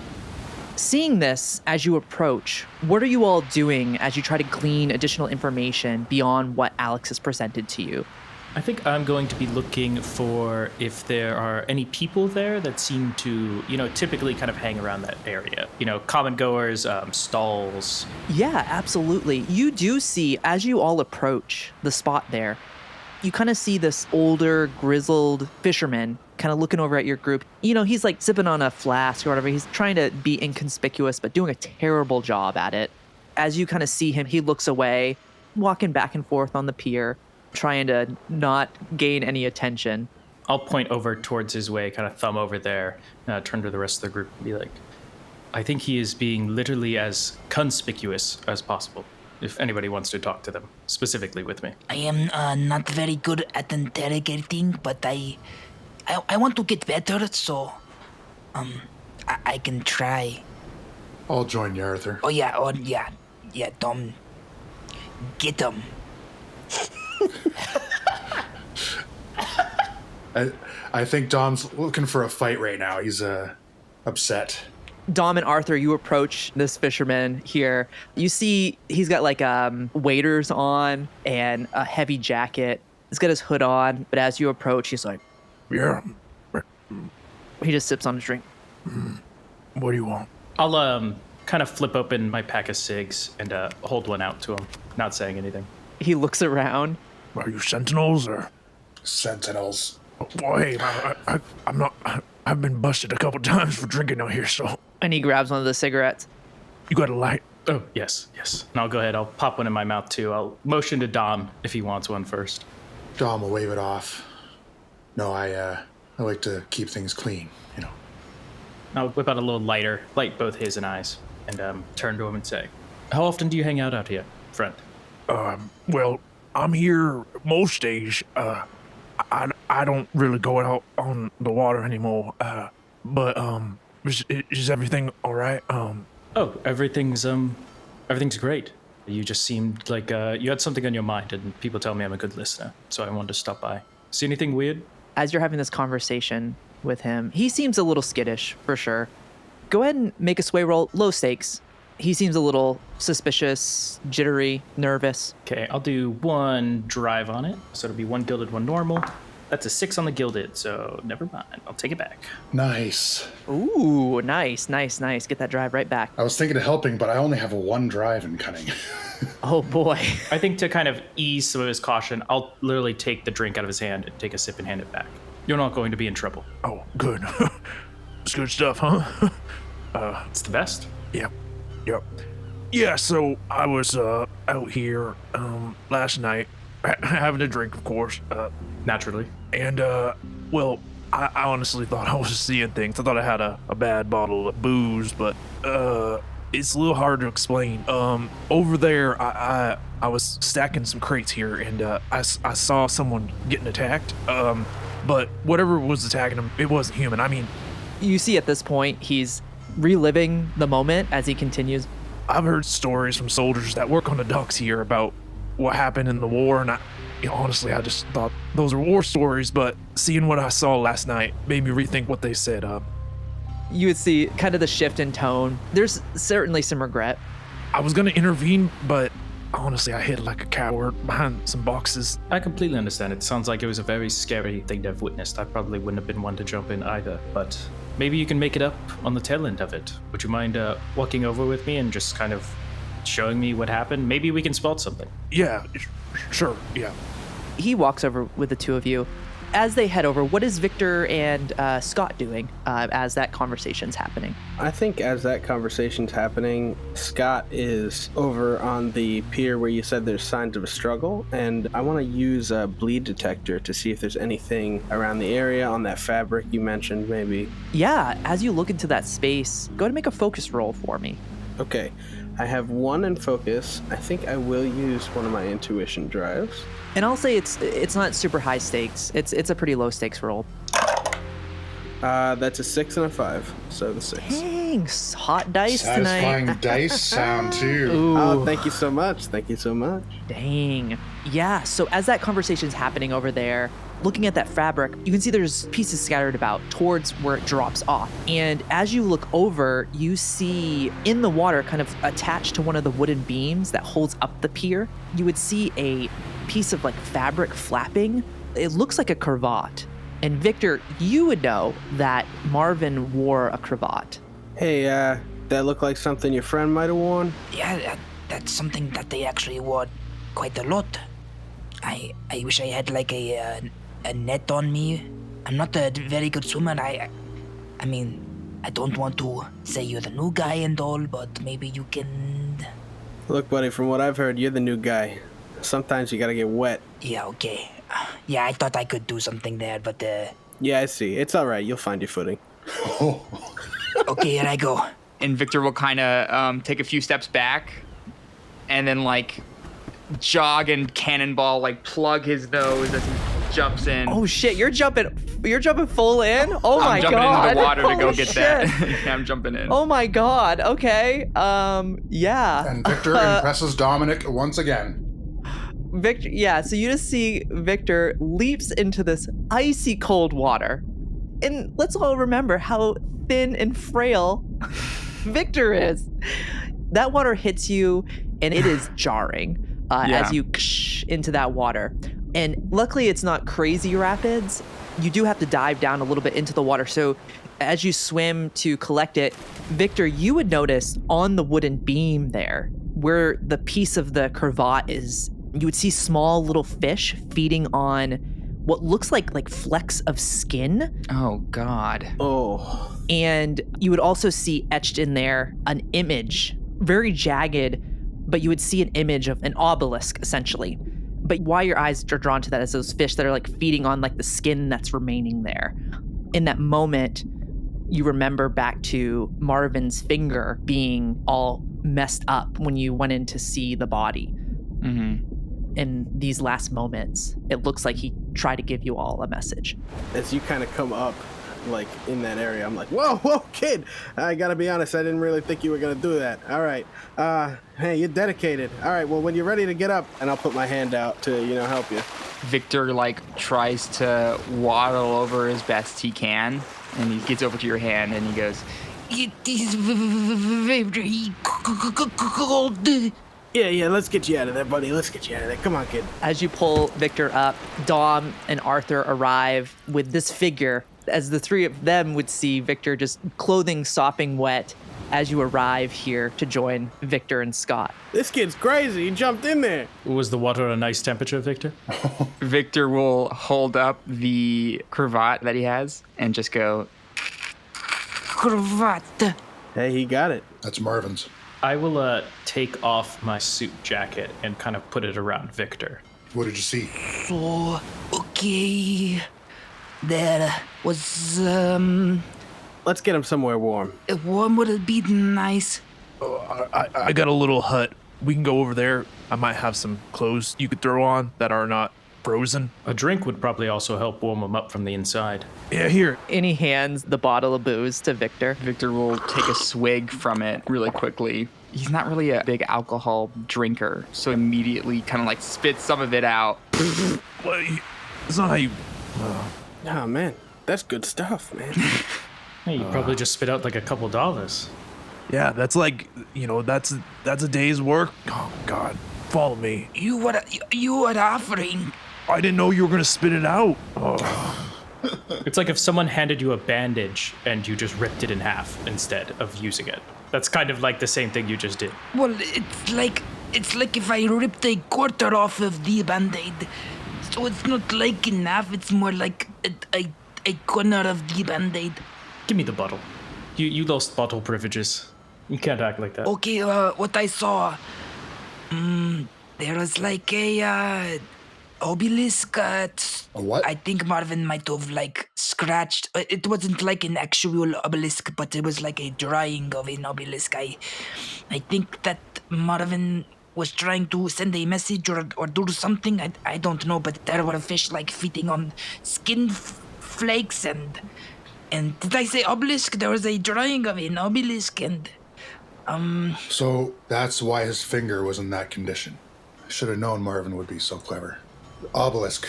Seeing this as you approach, what are you all doing as you try to glean additional information beyond what Alex has presented to you? I think I'm going to be looking for if there are any people there that seem to, typically kind of hang around that area. Common goers, stalls. Yeah, absolutely. You do see, as you all approach the spot there, you kind of see this older, grizzled fisherman kind of looking over at your group. He's like sipping on a flask or whatever. He's trying to be inconspicuous, but doing a terrible job at it. As you kind of see him, he looks away, walking back and forth on the pier, trying to not gain any attention. I'll point over towards his way, kind of thumb over there, turn to the rest of the group and be like, I think he is being literally as conspicuous as possible, if anybody wants to talk to them, specifically with me. I am not very good at interrogating, but I want to get better, so I can try. I'll join you, Arthur. Oh yeah, Dom. Get him. I think Dom's looking for a fight right now. He's upset. Dom and Arthur, you approach this fisherman here. You see he's got like waders on and a heavy jacket. He's got his hood on, but as you approach, he's like, Yeah. he just sips on his drink. What do you want? I'll kind of flip open my pack of cigs and hold one out to him, not saying anything. He looks around. Are you sentinels or? Sentinels. Well, hey, I'm not. I've been busted a couple times for drinking out here, so. And he grabs one of the cigarettes. You got a light? Oh, yes. And I'll go ahead. I'll pop one in my mouth, too. I'll motion to Dom if he wants one first. Dom will wave it off. No, I like to keep things clean, you know. I'll whip out a little lighter, light both his and eyes, and turn to him and say, how often do you hang out here, friend? Well, I'm here most days. I don't really go out on the water anymore. But is everything all right? Oh, everything's great. You just seemed like you had something on your mind, and people tell me I'm a good listener, so I wanted to stop by. See anything weird? As you're having this conversation with him, he seems a little skittish, for sure. Go ahead and make a sway roll, low stakes. He seems a little suspicious, jittery, nervous. Okay, I'll do one drive on it. So it'll be one gilded, one normal. That's a 6 on the gilded, so never mind. I'll take it back. Nice. Ooh, nice. Get that drive right back. I was thinking of helping, but I only have a 1 drive in cunning. Oh, boy. I think to kind of ease some of his caution, I'll literally take the drink out of his hand and take a sip and hand it back. You're not going to be in trouble. Oh, good. It's good stuff, huh? It's the best. Yep. Yeah, so I was out here last night, having a drink, of course. Naturally. And, well, I honestly thought I was seeing things. I thought I had a bad bottle of booze, but it's a little hard to explain. Over there, I was stacking some crates here, and I saw someone getting attacked. But whatever was attacking him, it wasn't human. I mean, You see at this point, he's reliving the moment as he continues. I've heard stories from soldiers that work on the docks here about what happened in the war, and honestly, I just thought those were war stories, but seeing what I saw last night made me rethink what they said. You would see kind of the shift in tone. There's certainly some regret. I was gonna intervene, but honestly, I hid like a coward behind some boxes. I completely understand. It sounds like it was a very scary thing to have witnessed. I probably wouldn't have been one to jump in either, but maybe you can make it up on the tail end of it. Would you mind walking over with me and just kind of showing me what happened? Maybe we can spot something. Yeah, sure, yeah. He walks over with the two of you. As they head over, what is Viktor and Scott doing as that conversation's happening? I think as that conversation's happening, Scott is over on the pier where you said there's signs of a struggle, and I want to use a bleed detector to see if there's anything around the area on that fabric you mentioned, maybe. Yeah, as you look into that space, go ahead and make a focus roll for me. Okay, I have 1 in focus. I think I will use one of my intuition drives. And I'll say it's not super high stakes. It's a pretty low stakes roll. That's a 6 and a 5, so the 6. Dang, hot dice Satisfying tonight. dice sound, too. Ooh, Oh, thank you so much. Thank you so much. dang. Yeah, so as that conversation's happening over there, looking at that fabric, you can see there's pieces scattered about towards where it drops off. And as you look over, you see in the water, kind of attached to one of the wooden beams that holds up the pier, you would see a piece of like fabric flapping. It looks like a cravat. And Viktor, you would know that Marvin wore a cravat. Hey, that looked like something your friend might have worn? Yeah, that's something that they actually wore quite a lot. I wish I had like a net on me. I'm not a very good swimmer. I mean, I don't want to say you're the new guy and all, but maybe you can... Look, buddy, from what I've heard, you're the new guy. Sometimes you gotta get wet. Yeah, okay. Yeah, I thought I could do something there, but Yeah, I see. It's all right. You'll find your footing. okay, here I go. And Viktor will kind of take a few steps back and then like jog and cannonball, like plug his nose as he jumps in. Oh shit, you're jumping You're jumping full in? Oh my I'm jumping god. into the water to go Holy get shit. that. I'm jumping in. Oh my god. Okay. Yeah. And Viktor impresses Dominik once again. Victor, yeah, so you just see Viktor leaps into this icy cold water. And let's all remember how thin and frail Viktor is. That water hits you and it is jarring as you into that water. And luckily it's not crazy rapids. You do have to dive down a little bit into the water. So as you swim to collect it, Viktor, you would notice on the wooden beam there where the piece of the cravat is, you would see small little fish feeding on what looks like flecks of skin. Oh, God. Oh. And you would also see etched in there an image, very jagged, but you would see an image of an obelisk, essentially. But why your eyes are drawn to that is those fish that are feeding on the skin that's remaining there. In that moment, you remember back to Marvin's finger being all messed up when you went in to see the body. Mm-hmm. In these last moments, it looks like he tried to give you all a message. As you kind of come up, in that area, I'm like, whoa, kid. I gotta be honest, I didn't really think you were gonna do that. All right. Hey, you're dedicated. All right, well, when you're ready to get up, and I'll put my hand out to, help you. Viktor tries to waddle over as best he can, and he gets over to your hand and he goes, It is very cold. Yeah, let's get you out of there, buddy. Let's get you out of there. Come on, kid. As you pull Viktor up, Dom and Arthur arrive with this figure. As the three of them would see Viktor just clothing sopping wet as you arrive here to join Viktor and Scott. This kid's crazy. He jumped in there. Was the water a nice temperature, Viktor? Viktor will hold up the cravat that he has and just go, Cravat. Hey, he got it. That's Marvin's. I will take off my suit jacket and kind of put it around Viktor. What did you see? So, okay. There was, Let's get him somewhere warm. warm would be nice. I got a little hut. We can go over there. I might have some clothes you could throw on that are not frozen. A drink would probably also help warm him up from the inside. Yeah, here. And he hands the bottle of booze to Viktor. Viktor will take a swig from it really quickly. He's not really a big alcohol drinker, so immediately kind of spits some of it out. Well, it's not how you... Oh, man. That's good stuff, man. Hey, you probably just spit out a couple dollars. Yeah, that's that's a day's work. Oh, God. Follow me. You were offering. I didn't know you were going to spit it out. Oh. It's like if someone handed you a bandage and you just ripped it in half instead of using it. That's kind of like the same thing you just did. Well, it's like if I ripped a quarter off of the band-aid. So it's not in half, it's more like a corner of the band-aid. Give me the bottle. You lost bottle privileges. You can't act like that. Okay, what I saw, there was a obelisk. A what? I think Marvin might have scratched. It wasn't an actual obelisk, but it was a drawing of an obelisk. I think that Marvin was trying to send a message or do something. I don't know, but there were fish feeding on skin flakes and did I say obelisk? There was a drawing of an obelisk and So that's why his finger was in that condition. I should have known Marvin would be so clever. Obelisk.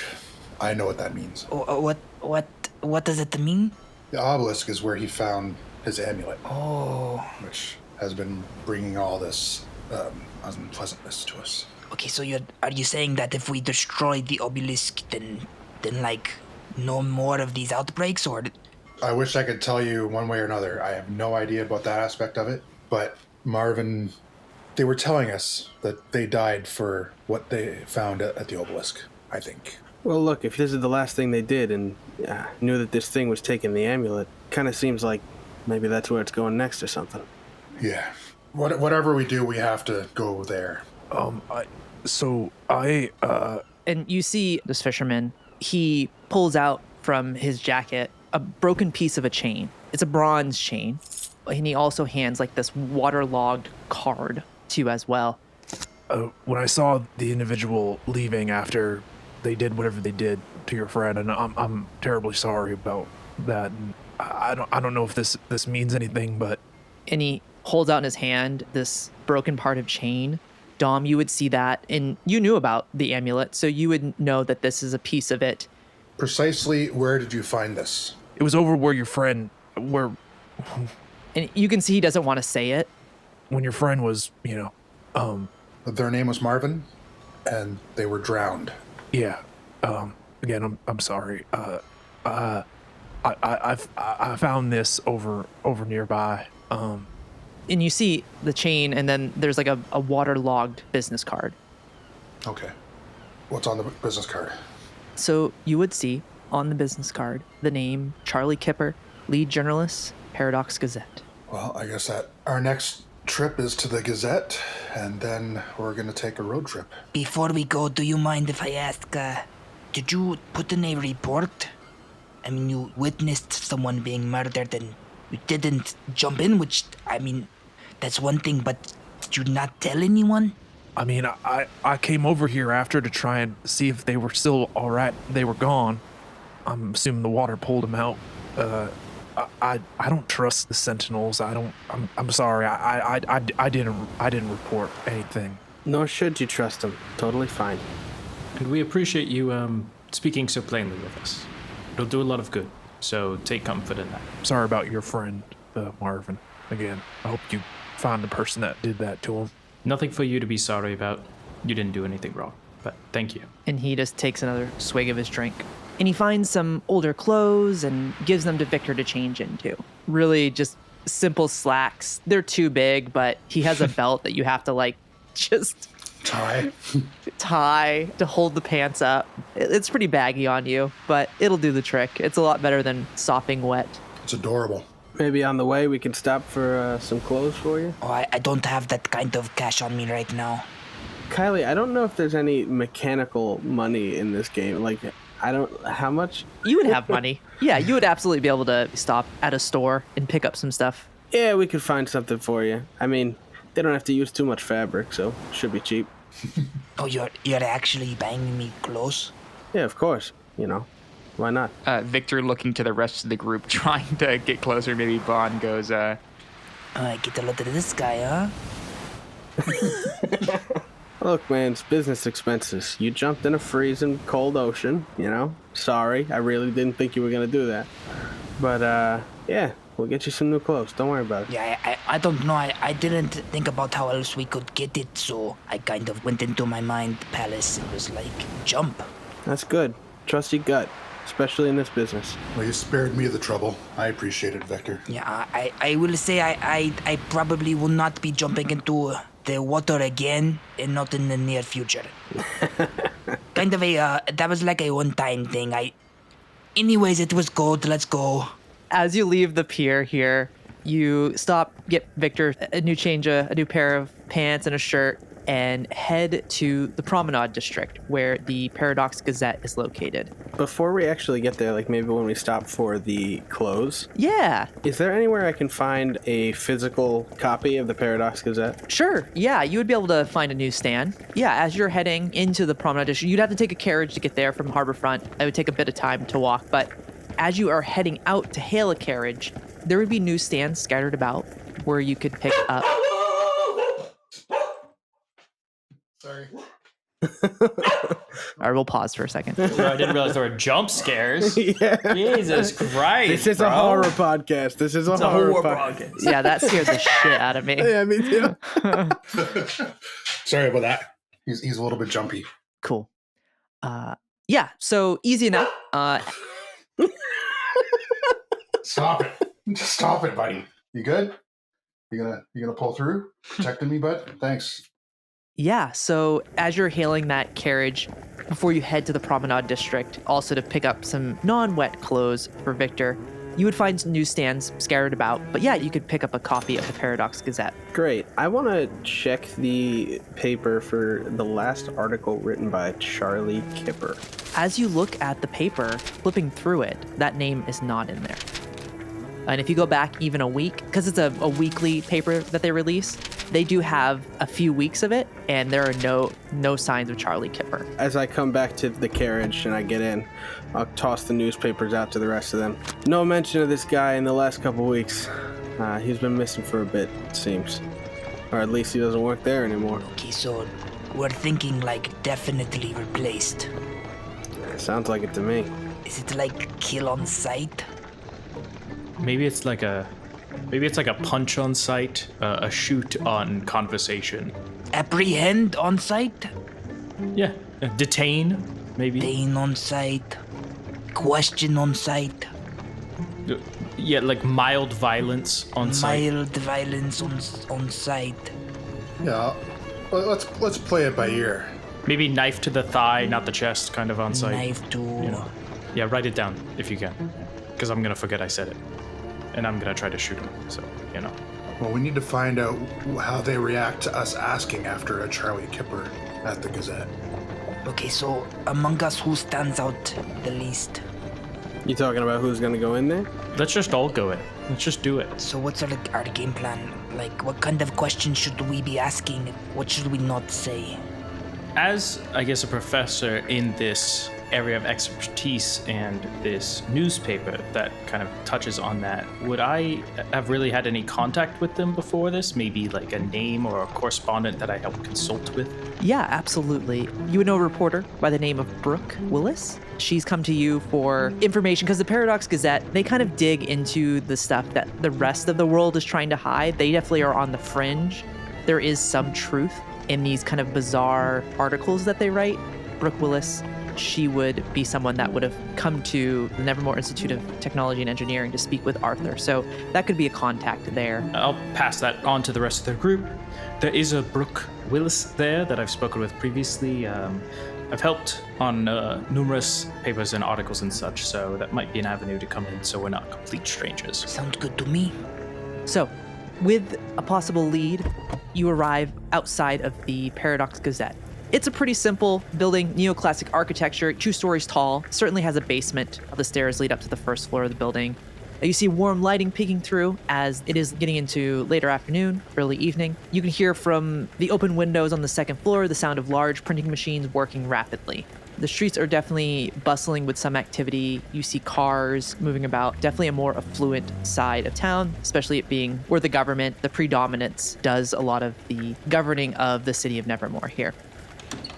I know what that means. What does it mean? The obelisk is where he found his amulet. Oh. Which has been bringing all this unpleasantness to us. Okay, so are you saying that if we destroy the obelisk, then no more of these outbreaks, or? I wish I could tell you one way or another. I have no idea about that aspect of it. But Marvin, they were telling us that they died for what they found at the obelisk, I think. Well, look, if this is the last thing they did and knew that this thing was taking the amulet, kind of seems like maybe that's where it's going next or something. Yeah. Whatever we do, we have to go there. And you see this fisherman, he pulls out from his jacket a broken piece of a chain. It's a bronze chain. And he also hands this waterlogged card to you as well. When I saw the individual leaving after they did whatever they did, to your friend, and I'm terribly sorry about that. And I don't know if this means anything, but And he holds out in his hand this broken part of chain. Dom, you would see that, and you knew about the amulet, so you would know that this is a piece of it. Precisely where did you find this? it was over where your friend where And you can see he doesn't want to say it. when your friend was, Their name was Marvin, and they were drowned. yeah. Again, I'm sorry. I found this over nearby. And you see the chain, and then there's like a waterlogged business card. Okay. What's on the business card? So you would see on the business card the name Charlie Kipper, lead journalist, Paradox Gazette. Well, I guess that our next trip is to the Gazette, and then we're going to take a road trip. Before we go, do you mind if I ask, did you put in a report? I mean, you witnessed someone being murdered and you didn't jump in, which, I mean, that's one thing, but did you not tell anyone? I mean, I came over here after to try and see if they were still all right. They were gone. I'm assuming the water pulled them out. I don't trust the Sentinels. I'm sorry. I didn't report anything. Nor should you trust them. Totally fine. And we appreciate you speaking so plainly with us. It'll do a lot of good, so take comfort in that. Sorry about your friend, Marvin. Again, I hope you find the person that did that to him. Nothing for you to be sorry about. You didn't do anything wrong, but thank you. And he just takes another swig of his drink. And he finds some older clothes and gives them to Viktor to change into. Really just simple slacks. They're too big, but he has a belt that you have to just tie to hold the pants up. It's pretty baggy on you, but it'll do the trick. It's a lot better than sopping wet. It's adorable. Maybe on the way we can stop for some clothes for you. Oh, I don't have that kind of cash on me right now. Kylie, I don't know if there's any mechanical money in this game. How much? You would have money. Yeah, you would absolutely be able to stop at a store and pick up some stuff. Yeah, we could find something for you. I mean, they don't have to use too much fabric, so it should be cheap. Oh, you're actually buying me clothes? Yeah, of course. Why not? Viktor looking to the rest of the group, trying to get closer. Maybe Bond goes, I get a look at this guy, huh? Look, man, it's business expenses. You jumped in a freezing cold ocean, Sorry, I really didn't think you were going to do that. But, yeah, we'll get you some new clothes. Don't worry about it. Yeah, I don't know. I didn't think about how else we could get it, so I kind of went into my mind palace and was like, jump. That's good. Trust your gut, especially in this business. Well, you spared me the trouble. I appreciate it, Viktor. Yeah, I will say I probably will not be jumping into the water again, and not in the near future. Kind of that was like a one-time thing. Anyways, it was cold. Let's go. As you leave the pier here, you stop, get Viktor a new pair of pants and a shirt, and head to the Promenade District, where the Paradox Gazette is located. Before we actually get there, maybe when we stop for the clothes, Yeah, is there anywhere I can find a physical copy of the Paradox Gazette? sure. Yeah, you would be able to find a newsstand. Yeah, as you're heading into the Promenade District, you'd have to take a carriage to get there from Harborfront. It would take a bit of time to walk, but as you are heading out to hail a carriage, there would be newsstands scattered about where you could pick up. Sorry. All right, we'll pause for a second. I didn't realize there were jump scares. Yeah. Jesus Christ. This is a horror podcast. This is a horror podcast. Yeah, that scared the shit out of me. Yeah, me too. Sorry about that. He's a little bit jumpy. Cool. Yeah, so easy enough. Stop it. Just stop it, buddy. You good? You gonna pull through? Protecting me, bud? Thanks. Yeah, so as you're hailing that carriage, before you head to the Promenade District, also to pick up some non-wet clothes for Viktor, you would find some newsstands scattered about. But yeah, you could pick up a copy of the Paradox Gazette. Great. I want to check the paper for the last article written by Charlie Kipper. As you look at the paper, flipping through it, that name is not in there. And if you go back even a week, because it's a weekly paper that they release, They do have a few weeks of it, and there are no signs of Charlie Kipper. As I come back to the carriage and I get in, I'll toss the newspapers out to the rest of them. No mention of this guy in the last couple weeks. He's been missing for a bit, it seems. Or at least he doesn't work there anymore. Okay, so we're thinking like definitely replaced. Sounds like it to me. Is it like kill on sight? Maybe it's like a punch on sight, a shoot on conversation. Apprehend on sight? Yeah, detain maybe. Detain on sight? Question on sight? Yeah, like mild violence on sight. Mild violence on sight. Yeah, well, let's play it by ear. Maybe knife to the thigh, not the chest, kind of on sight. Knife to... You know. Yeah, write it down if you can, because I'm gonna forget I said it, and I'm gonna try to shoot him. So you know. Well, we need to find out how they react to us asking after a Charlie Kipper at the Gazette. Okay, so among us, who stands out the least? You talking about who's gonna go in there? Let's just all go in. Let's just do it. So what's our game plan? Like, what kind of questions should we be asking? What should we not say? As, I guess, a professor in this area of expertise and this newspaper that kind of touches on that, would I have really had any contact with them before this? Maybe like a name or a correspondent that I helped consult with? Yeah, absolutely. You would know a reporter by the name of Brooke Willis. She's come to you for information because the Paradox Gazette, they kind of dig into the stuff that the rest of the world is trying to hide. They definitely are on the fringe. There is some truth in these kind of bizarre articles that they write. Brooke Willis, she would be someone that would have come to the Nevermore Institute of Technology and Engineering to speak with Arthur. So that could be a contact there. I'll pass that on to the rest of the group. There is a Brooke Willis there that I've spoken with previously. I've helped on numerous papers and articles and such, so that might be an avenue to come in so we're not complete strangers. Sounds good to me. So, with a possible lead, you arrive outside of the Paradox Gazette. It's a pretty simple building, neoclassic architecture, 2 stories tall, certainly has a basement. The stairs lead up to the first floor of the building. You see warm lighting peeking through as it is getting into later afternoon, early evening. You can hear from the open windows on the second floor the sound of large printing machines working rapidly. The streets are definitely bustling with some activity. You see cars moving about, definitely a more affluent side of town, especially it being where the government, the predominance, does a lot of the governing of the city of Nevermore here.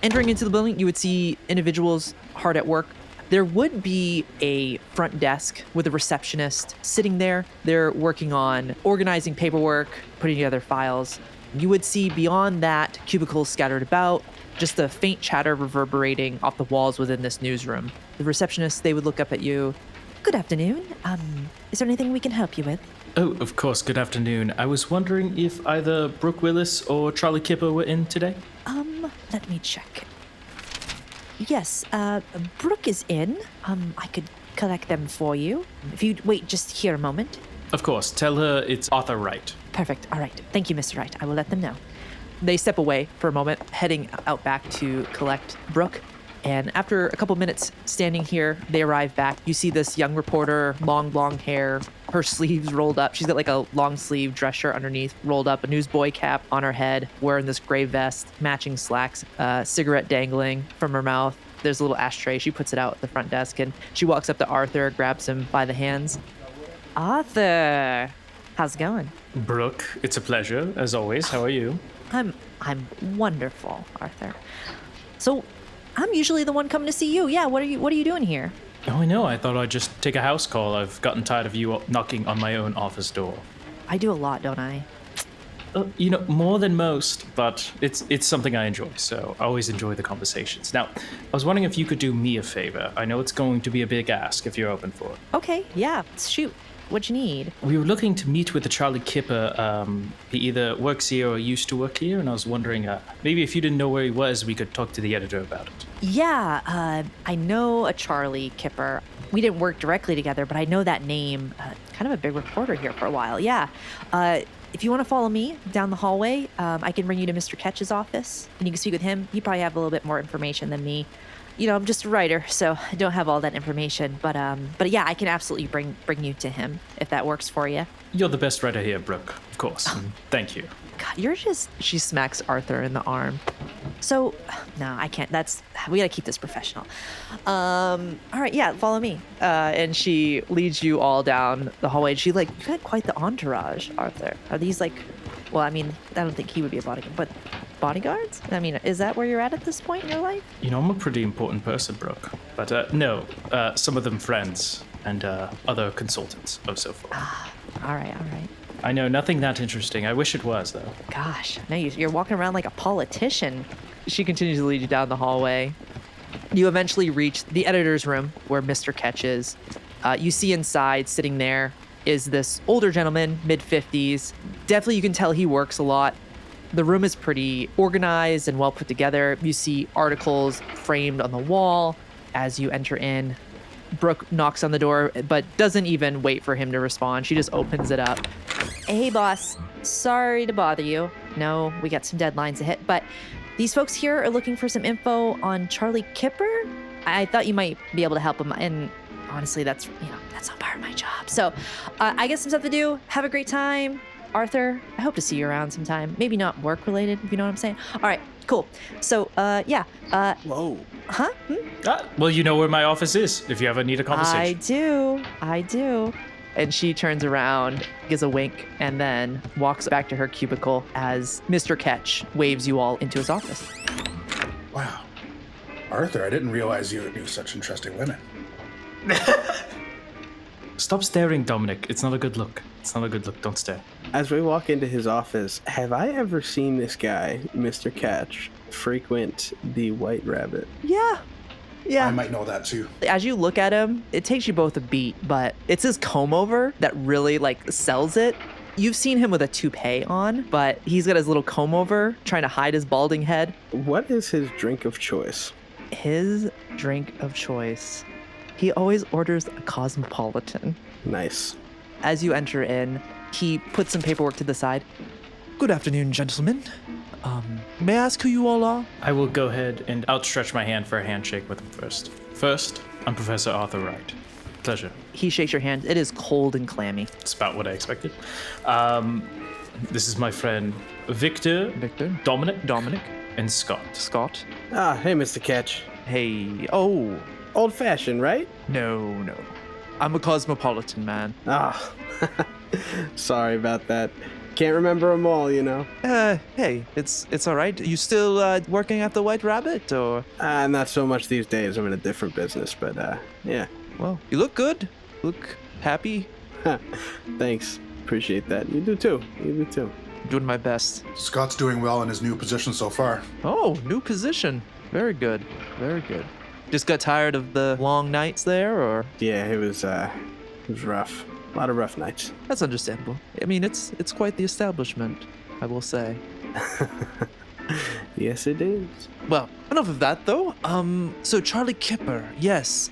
Entering into the building, you would see individuals hard at work. There would be a front desk with a receptionist sitting there. They're working on organizing paperwork, putting together files. You would see beyond that cubicles scattered about, just a faint chatter reverberating off the walls within this newsroom. The receptionist, they would look up at you. Good afternoon. Is there anything we can help you with? Oh, of course, good afternoon. I was wondering if either Brooke Willis or Charlie Kipper were in today? Let me check. Yes, Brooke is in. I could collect them for you. If you'd wait just here a moment. Of course, tell her it's Arthur Wright. Perfect. All right. Thank you, Mr. Wright. I will let them know. They step away for a moment, heading out back to collect Brooke. And after a couple minutes standing here, they arrive back. You see this young reporter, long hair, her sleeves rolled up. She's got like a long sleeve dress shirt underneath, rolled up, a newsboy cap on her head, wearing this gray vest, matching slacks, cigarette dangling from her mouth. There's a little ashtray. She puts it out at the front desk, and she walks up to Arthur, grabs him by the hands. Arthur, how's it going? Brooke, it's a pleasure, as always. How are you? I'm wonderful, Arthur. So, I'm usually the one coming to see you. Yeah, what are you doing here? Oh, I know. I thought I'd just take a house call. I've gotten tired of you knocking on my own office door. I do a lot, don't I? More than most, but it's something I enjoy, so I always enjoy the conversations. Now, I was wondering if you could do me a favor. I know it's going to be a big ask if you're open for it. Okay, yeah, shoot. What you need? We were looking to meet with the Charlie Kipper. He either works here or used to work here, and I was wondering, maybe if you didn't know where he was, we could talk to the editor about it. Yeah, I know a Charlie Kipper. We didn't work directly together, but I know that name. Kind of a big reporter here for a while, yeah. If you want to follow me down the hallway, I can bring you to Mr. Ketch's office, and you can speak with him. He probably have a little bit more information than me. I'm just a writer, so I don't have all that information. But yeah, I can absolutely bring you to him if that works for you. You're the best writer here, Brooke, of course. Thank you. God, you're just... She smacks Arthur in the arm. So, no, I can't. We gotta keep this professional. All right, yeah, follow me. And she leads you all down the hallway. And she you had quite the entourage, Arthur. Are these well, I mean, I don't think he would be a bodyguard, but bodyguards? I mean, is that where you're at this point in your life? I'm a pretty important person, Brooke. But no, some of them friends and other consultants of so forth. All right. I know, nothing that interesting. I wish it was, though. Gosh, no, you're walking around like a politician. She continues to lead you down the hallway. You eventually reach the editor's room where Mr. Ketch is. You see inside, sitting there, is this older gentleman, mid-50s. Definitely you can tell he works a lot. The room is pretty organized and well put together. You see articles framed on the wall as you enter in. Brooke knocks on the door, but doesn't even wait for him to respond. She just opens it up. Hey, boss. Sorry to bother you. No, we got some deadlines to hit, but these folks here are looking for some info on Charlie Kipper. I thought you might be able to help them, and honestly, that's not part of my job. So, I got some stuff to do. Have a great time. Arthur, I hope to see you around sometime. Maybe not work-related, if you know what I'm saying. All right, cool. So, yeah. Whoa. Huh? Well, you know where my office is if you ever need a conversation. I do. And she turns around, gives a wink, and then walks back to her cubicle as Mr. Ketch waves you all into his office. Wow. Arthur, I didn't realize you knew such interesting women. Stop staring, Dominik. It's not a good look. Don't stare. As we walk into his office, have I ever seen this guy, Mr. Ketch, frequent the White Rabbit? Yeah. I might know that too. As you look at him, it takes you both a beat, but it's his comb over that really sells it. You've seen him with a toupee on, but he's got his little comb over trying to hide his balding head. What is his drink of choice? His drink of choice. He always orders a cosmopolitan. Nice. As you enter in, he puts some paperwork to the side. Good afternoon, gentlemen. May I ask who you all are? I will go ahead and outstretch my hand for a handshake with him first. First, I'm Professor Arthur Wright. Pleasure. He shakes your hand. It is cold and clammy. It's about what I expected. This is my friend Viktor. Dominik. And Scott. Ah, hey, Mr. Ketch. Hey, oh. Old-fashioned, right? No. I'm a cosmopolitan, man. Ah, sorry about that. Can't remember them all, Hey, it's all right. You still working at the White Rabbit, or? Not so much these days. I'm in a different business, but yeah. Well, you look good. Look happy. Thanks. Appreciate that. You do too. Doing my best. Scott's doing well in his new position so far. Oh, new position. Very good. Just got tired of the long nights there, or? Yeah, it was rough. A lot of rough nights. That's understandable. I mean, it's quite the establishment, I will say. Yes, it is. Well, enough of that, though. So Charlie Kipper, yes.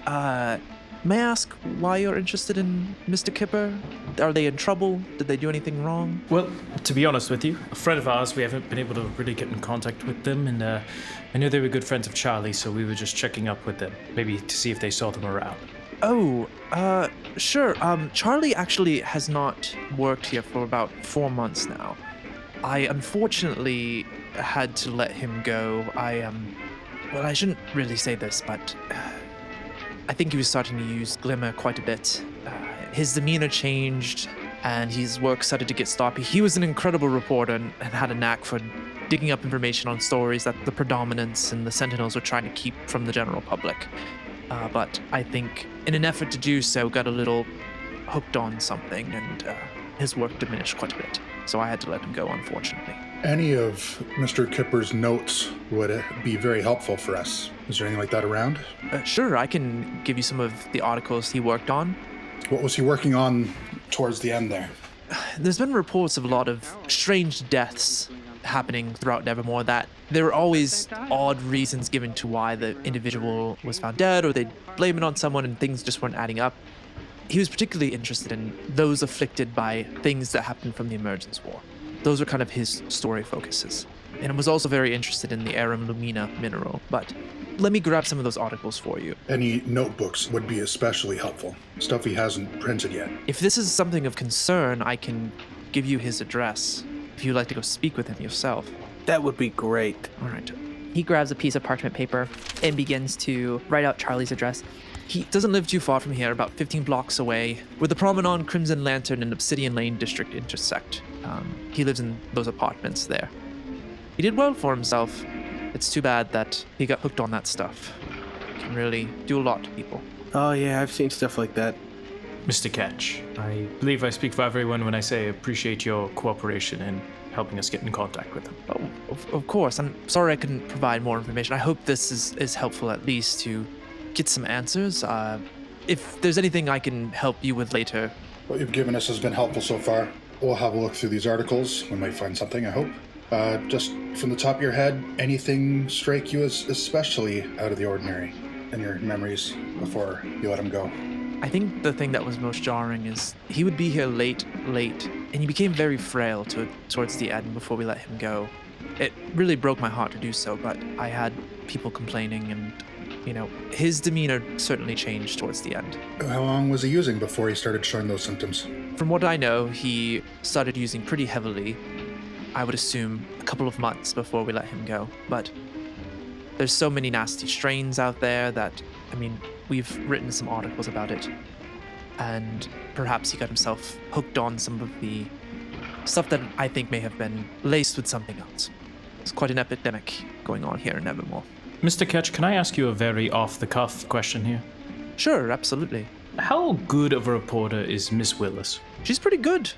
May I ask why you're interested in Mr. Kipper? Are they in trouble? Did they do anything wrong? Well, to be honest with you, a friend of ours, we haven't been able to really get in contact with them, and I know they were good friends of Charlie, so we were just checking up with them, maybe to see if they saw them around. Oh, sure. Charlie actually has not worked here for about 4 months now. I unfortunately had to let him go. Well, I shouldn't really say this, but I think he was starting to use Glimmer quite a bit. His demeanor changed, and his work started to get sloppy. He was an incredible reporter and had a knack for digging up information on stories that the Predominants and the Sentinels were trying to keep from the general public. But I think in an effort to do so, got a little hooked on something, and his work diminished quite a bit. So I had to let him go, unfortunately. Any of Mr. Kipper's notes would be very helpful for us. Is there anything like that around? Sure, I can give you some of the articles he worked on. What was he working on towards the end there? There's been reports of a lot of strange deaths happening throughout Nevermore, that there were always odd reasons given to why the individual was found dead, or they'd blame it on someone and things just weren't adding up. He was particularly interested in those afflicted by things that happened from the Emergence War. Those were kind of his story focuses. And was also very interested in the Arum Lumina mineral, but let me grab some of those articles for you. Any notebooks would be especially helpful. Stuff he hasn't printed yet. If this is something of concern, I can give you his address if you'd like to go speak with him yourself. That would be great. All right. He grabs a piece of parchment paper and begins to write out Charlie's address. He doesn't live too far from here, about 15 blocks away, where the Promenade, Crimson Lantern, and Obsidian Lane district intersect. He lives in those apartments there. He did well for himself. It's too bad that he got hooked on that stuff. It can really do a lot to people. Oh yeah, I've seen stuff like that. Mr. Ketch, I believe I speak for everyone when I say I appreciate your cooperation in helping us get in contact with them. Oh, of course. I'm sorry I couldn't provide more information. I hope this is helpful at least to get some answers. If there's anything I can help you with later. What you've given us has been helpful so far. We'll have a look through these articles. We might find something, I hope. Just from the top of your head, anything strike you as especially out of the ordinary in your memories before you let him go? I think the thing that was most jarring is he would be here late, and he became very frail towards the end before we let him go. It really broke my heart to do so, but I had people complaining and, his demeanor certainly changed towards the end. How long was he using before he started showing those symptoms? From what I know, he started using pretty heavily. I would assume a couple of months before we let him go, but there's so many nasty strains out there that, we've written some articles about it, and perhaps he got himself hooked on some of the stuff that I think may have been laced with something else. It's quite an epidemic going on here in Evermore. Mr. Ketch, can I ask you a very off-the-cuff question here? Sure, absolutely. How good of a reporter is Miss Willis? She's pretty good.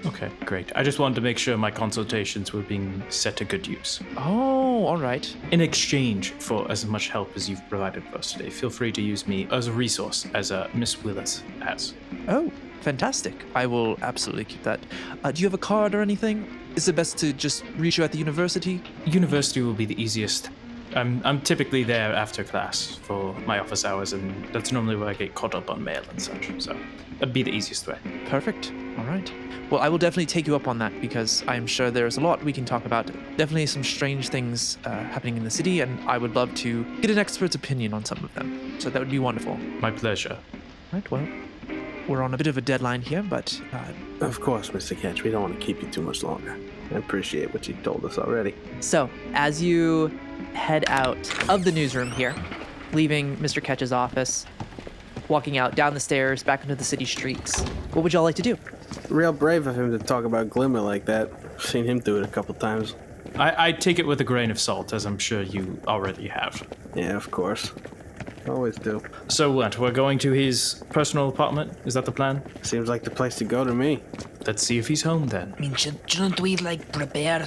Okay, great. I just wanted to make sure my consultations were being set to good use. Oh, all right. In exchange for as much help as you've provided for us today, feel free to use me as a resource, as Miss Willis has. Oh, fantastic. I will absolutely keep that. Do you have a card or anything? Is it best to just reach you at the university? University will be the easiest. I'm typically there after class for my office hours, and that's normally where I get caught up on mail and such, so that'd be the easiest way. Perfect. All right. Well, I will definitely take you up on that because I'm sure there's a lot we can talk about. Definitely some strange things happening in the city, and I would love to get an expert's opinion on some of them. So that would be wonderful. My pleasure. Right, well, we're on a bit of a deadline here, but... Of course, Mr. Ketch, we don't want to keep you too much longer. I appreciate what you told us already. So, as you head out of the newsroom here, leaving Mr. Ketch's office, walking out down the stairs back into the city streets, what would y'all like to do? Real brave of him to talk about Glimmer like that. I've seen him do it a couple times. I take it with a grain of salt, as I'm sure you already have. Yeah, of course. Always do. So what, we're going to his personal apartment? Is that the plan? Seems like the place to go to me. Let's see if he's home then. Shouldn't we, prepare,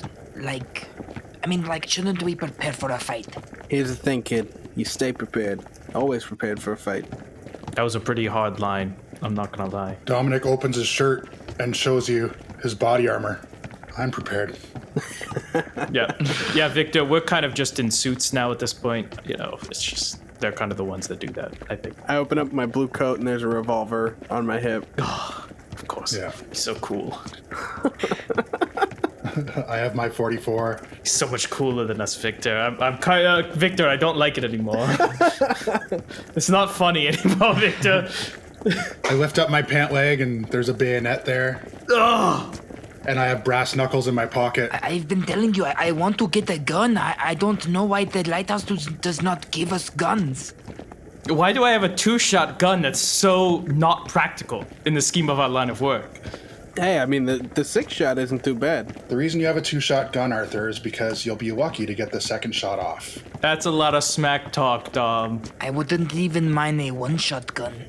shouldn't we prepare for a fight? Here's the thing, kid. You stay prepared. Always prepared for a fight. That was a pretty hard line, I'm not gonna lie. Dominik opens his shirt and shows you his body armor. I'm prepared. Yeah, Viktor, we're kind of just in suits now at this point. It's just, they're kind of the ones that do that, I think. I open up my blue coat and there's a revolver on my hip. Of course. Yeah. He's so cool. I have my 44. He's so much cooler than us, Viktor. I'm kind of... Viktor, I don't like it anymore. It's not funny anymore, Viktor. I lift up my pant leg and there's a bayonet there. Ugh! And I have brass knuckles in my pocket. I've been telling you, I want to get a gun. I don't know why the lighthouse does not give us guns. Why do I have a 2-shot gun that's so not practical in the scheme of our line of work? Hey, the 6-shot isn't too bad. The reason you have a 2-shot gun, Arthur, is because you'll be lucky to get the second shot off. That's a lot of smack talk, Dom. I wouldn't even mind a 1-shot gun.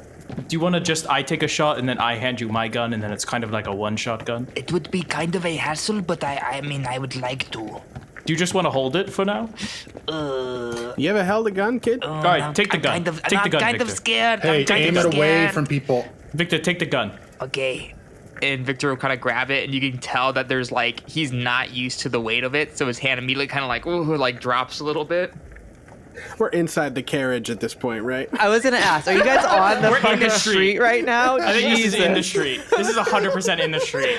Do you want to I take a shot and then I hand you my gun and then it's kind of like a 1-shot gun? It would be kind of a hassle, but I would like to. Do you just want to hold it for now? You ever held a gun, kid? All right, take the gun. Take the gun, kind Viktor. of scared. Hey, aim it away from people. Viktor, take the gun. Okay. And Viktor will kind of grab it, and you can tell that there's he's not used to the weight of it, so his hand immediately kind of drops a little bit. We're inside the carriage at this point, right? I was gonna ask, are you guys on the We're in fucking the street right now? I think Jesus. this is in the street. This is 100% in the street.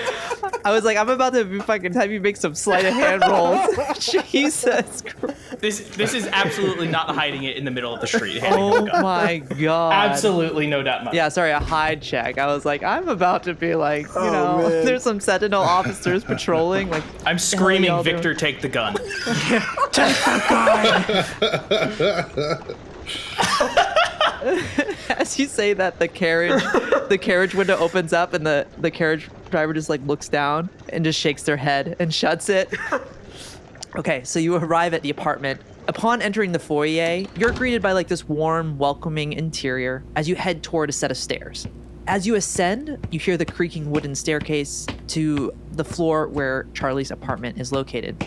I was like, I'm about to fucking have you make some sleight of hand rolls. Jesus Christ. This is absolutely not hiding it in the middle of the street. handing Oh the gun. my god. Absolutely no doubt. About it. Yeah, sorry, a hide check. I was like, I'm about to be like, man. there's some Sentinel officers patrolling. Like, I'm screaming, Victor, take the gun. as you say that, the carriage window opens up and the carriage driver just like looks down and just shakes their head and shuts it. Okay, so you arrive at the apartment. Upon entering the foyer, you're greeted by like this warm, welcoming interior as you head toward a set of stairs. As you ascend, you hear the creaking wooden staircase to the floor where Charlie's apartment is located.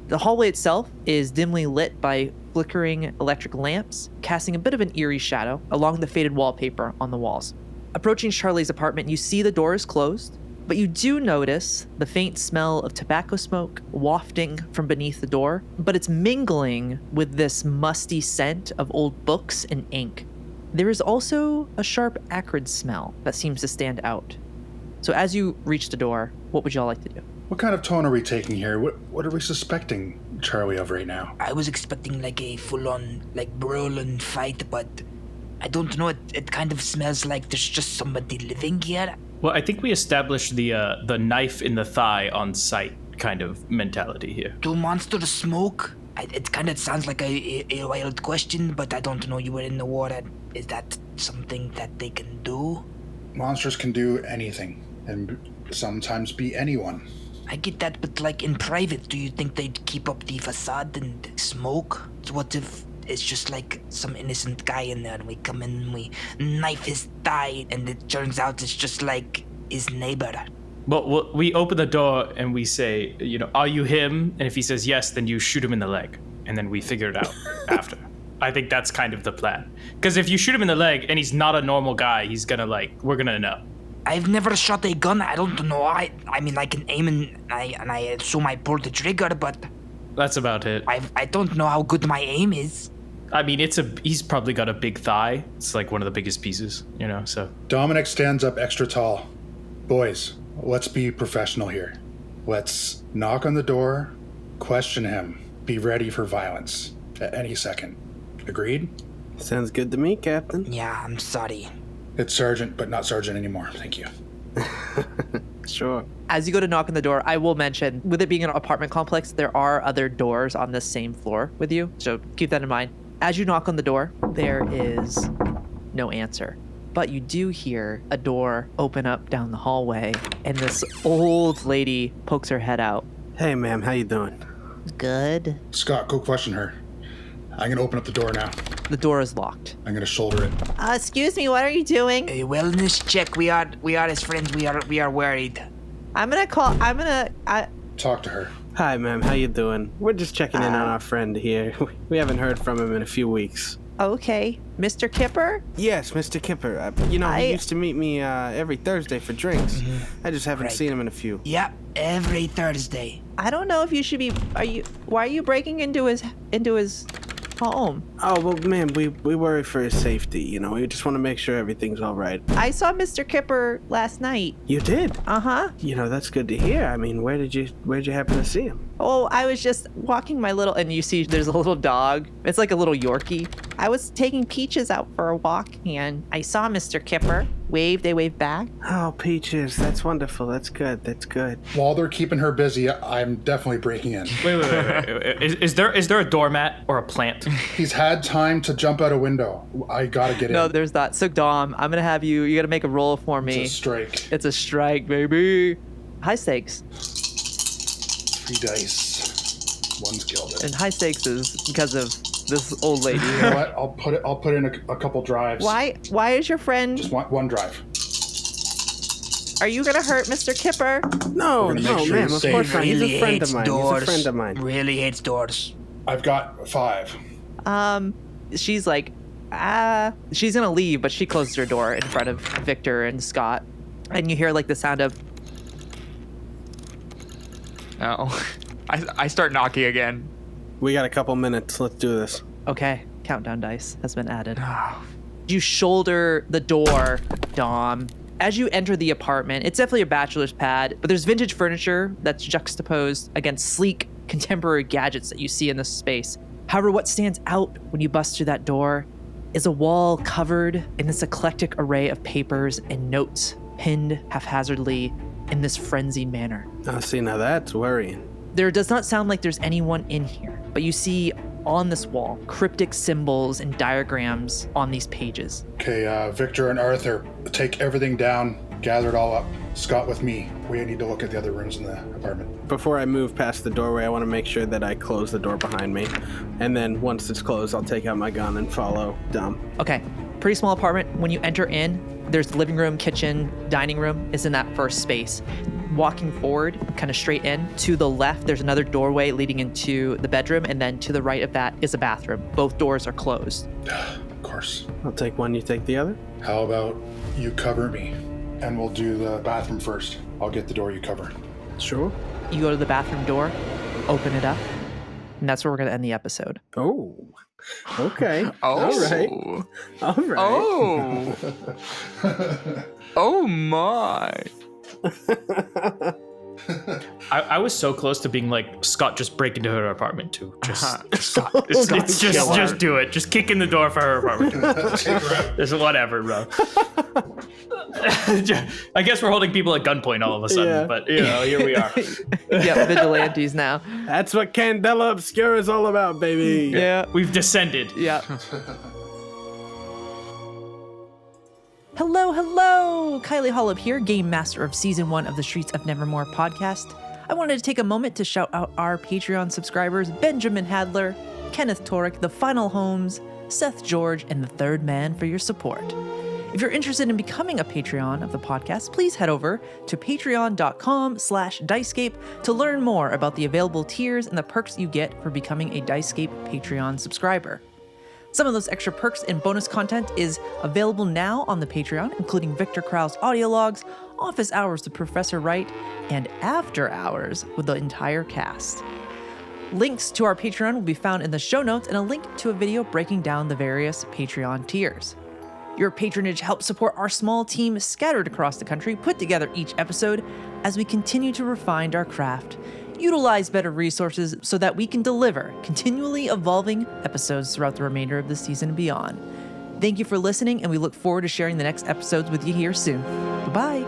The hallway itself is dimly lit by flickering electric lamps, casting a bit of an eerie shadow along the faded wallpaper on the walls. Approaching Charlie's apartment, you see the door is closed, but you do notice the faint smell of tobacco smoke wafting from beneath the door, but it's mingling with this musty scent of old books and ink. There is also a sharp, acrid smell that seems to stand out. So as you reach the door, what would y'all like to do? What kind of tone are we taking here? What are we suspecting Charlie of right now? I was expecting like a full-on like brawl and fight, but I don't know. It kind of smells like there's just somebody living here. Well, I think we established the knife in the thigh on sight kind of mentality here. Do monsters smoke? It kind of sounds like a wild question, but I don't know. You were in the war. Is that something that they can do? Monsters can do anything, and sometimes be anyone. I get that, but like in private, do you think they'd keep up the facade and smoke? So what if it's just like some innocent guy in there and we come in and we knife his thigh and it turns out it's just like his neighbor? Well, we open the door and we say, are you him? And if he says yes, then you shoot him in the leg. And then we figure it out after. I think that's kind of the plan. Because if you shoot him in the leg and he's not a normal guy, he's gonna we're gonna know. I've never shot a gun. I don't know. I mean, I can aim and I assume I pull the trigger, but That's about it. I don't know how good my aim is. I mean, he's probably got a big thigh. It's like one of the biggest pieces, so. Dominik stands up extra tall. Boys, let's be professional here. Let's knock on the door, question him, be ready for violence at any second. Agreed? Sounds good to me, Captain. Yeah, I'm sorry. It's Sergeant, but not Sergeant anymore. Thank you. Sure. As you go to knock on the door, I will mention, with it being an apartment complex, there are other doors on the same floor with you, so keep that in mind. As you knock on the door, there is no answer. But you do hear a door open up down the hallway, and this old lady pokes her head out. Hey, ma'am, how you doing? Good. Scott, go question her. I'm gonna open up the door now. The door is locked. I'm gonna shoulder it. Excuse me, what are you doing? A wellness check. We are his friends. We are worried. Talk to her. Hi, ma'am, how you doing? We're just checking in on our friend here. We haven't heard from him in a few weeks. Okay. Mr. Kipper? Yes, Mr. Kipper. He used to meet me every Thursday for drinks. I just haven't seen him in a few. Yep, every Thursday. I don't know if you should be. Why are you breaking into his home? Oh, well, ma'am, we worry for his safety, We just want to make sure everything's all right. I saw Mr. Kipper last night. You did? Uh-huh. That's good to hear. I mean, where'd you happen to see him? Oh, I was just walking my little, And you see there's a little dog. It's like a little Yorkie. I was taking Peaches out for a walk, and I saw Mr. Kipper. They waved back. Oh, Peaches, that's wonderful. That's good. While they're keeping her busy, I'm definitely breaking in. Wait. Is there a doormat or a plant? He's had time to jump out a window. I gotta get in. No, there's not. So Dom, I'm gonna have you gotta make a roll for me. It's a strike. It's a strike, baby. High stakes. 3 dice. One's gilded. And high stakes is because of this old lady. You know what? I'll put in a couple drives. Why is your friend? Just one drive. Are you gonna hurt Mr. Kipper? No, make sure ma'am. he's Of course safe. not. He's a friend of mine. Doors. He's a friend of mine. Really hates doors. I've got 5. She's like, she's gonna leave, but she closes her door in front of Victor and Scott. And you hear like the sound of, Oh, I start knocking again. We got a couple minutes. Let's do this. okay, countdown dice has been added. You shoulder the door, Dom. As you enter the apartment, it's definitely a bachelor's pad, but there's vintage furniture that's juxtaposed against sleek, contemporary gadgets that you see in this space. However, what stands out when you bust through that door is a wall covered in this eclectic array of papers and notes pinned haphazardly in this frenzied manner. See, now that's worrying. There does not sound like there's anyone in here, but you see on this wall cryptic symbols and diagrams on these pages. Okay, Victor and Arthur, take everything down, gather it all up. Scott with me. We need to look at the other rooms in the apartment. Before I move past the doorway, I want to make sure that I close the door behind me. And then once it's closed, I'll take out my gun and follow Dom. Okay, pretty small apartment. When you enter in, there's the living room, kitchen, dining room is in that first space. Walking forward, kind of straight in, to the left, there's another doorway leading into the bedroom, and then to the right of that is a bathroom. Both doors are closed. Of course. I'll take one, you take the other. How about you cover me, and we'll do the bathroom first. I'll get the door, you cover. Sure. You go to the bathroom door, open it up, and that's where we're going to end the episode. Oh, okay. Oh. All right. All right. Oh. Oh my. I was so close to being like, Scott, just break into her apartment too. Just just do it. Just kick in the door for her apartment. Just whatever, bro. I guess we're holding people at gunpoint all of a sudden, but here we are. Yeah, vigilantes now. That's what Candela Obscura is all about, baby. Yeah. We've descended. Yeah. Hello! Kylie Holub here, Gamemaster of Season 1 of the Streets of Nevermore podcast. I wanted to take a moment to shout out our Patreon subscribers, Benjamin Hadler, Kenneth Torek, The Final Homes, Seth George, and The Third Man for your support. If you're interested in becoming a Patreon of the podcast, please head over to patreon.com/Dicescape to learn more about the available tiers and the perks you get for becoming a Dicescape Patreon subscriber. Some of those extra perks and bonus content is available now on the Patreon, including Viktor Crowel's audio logs, office hours with Professor Wright, and after hours with the entire cast. Links to our Patreon will be found in the show notes and a link to a video breaking down the various Patreon tiers. Your patronage helps support our small team scattered across the country, put together each episode as we continue to refine our craft, utilize better resources so that we can deliver continually evolving episodes throughout the remainder of the season and beyond. Thank you for listening, and we look forward to sharing the next episodes with you here soon. Bye-bye.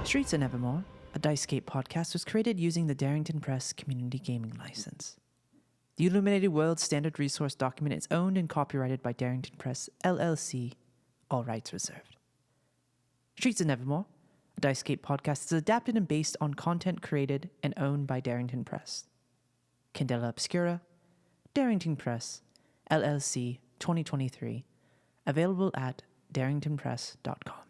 Streets of Nevermore, a Dicescape podcast, was created using the Darrington Press Community Gaming License. The Illuminated World Standard Resource document is owned and copyrighted by Darrington Press, LLC, all rights reserved. Streets of Nevermore, a Dicescape podcast, is adapted and based on content created and owned by Darrington Press. Candela Obscura, Darrington Press, LLC, 2023, available at darringtonpress.com.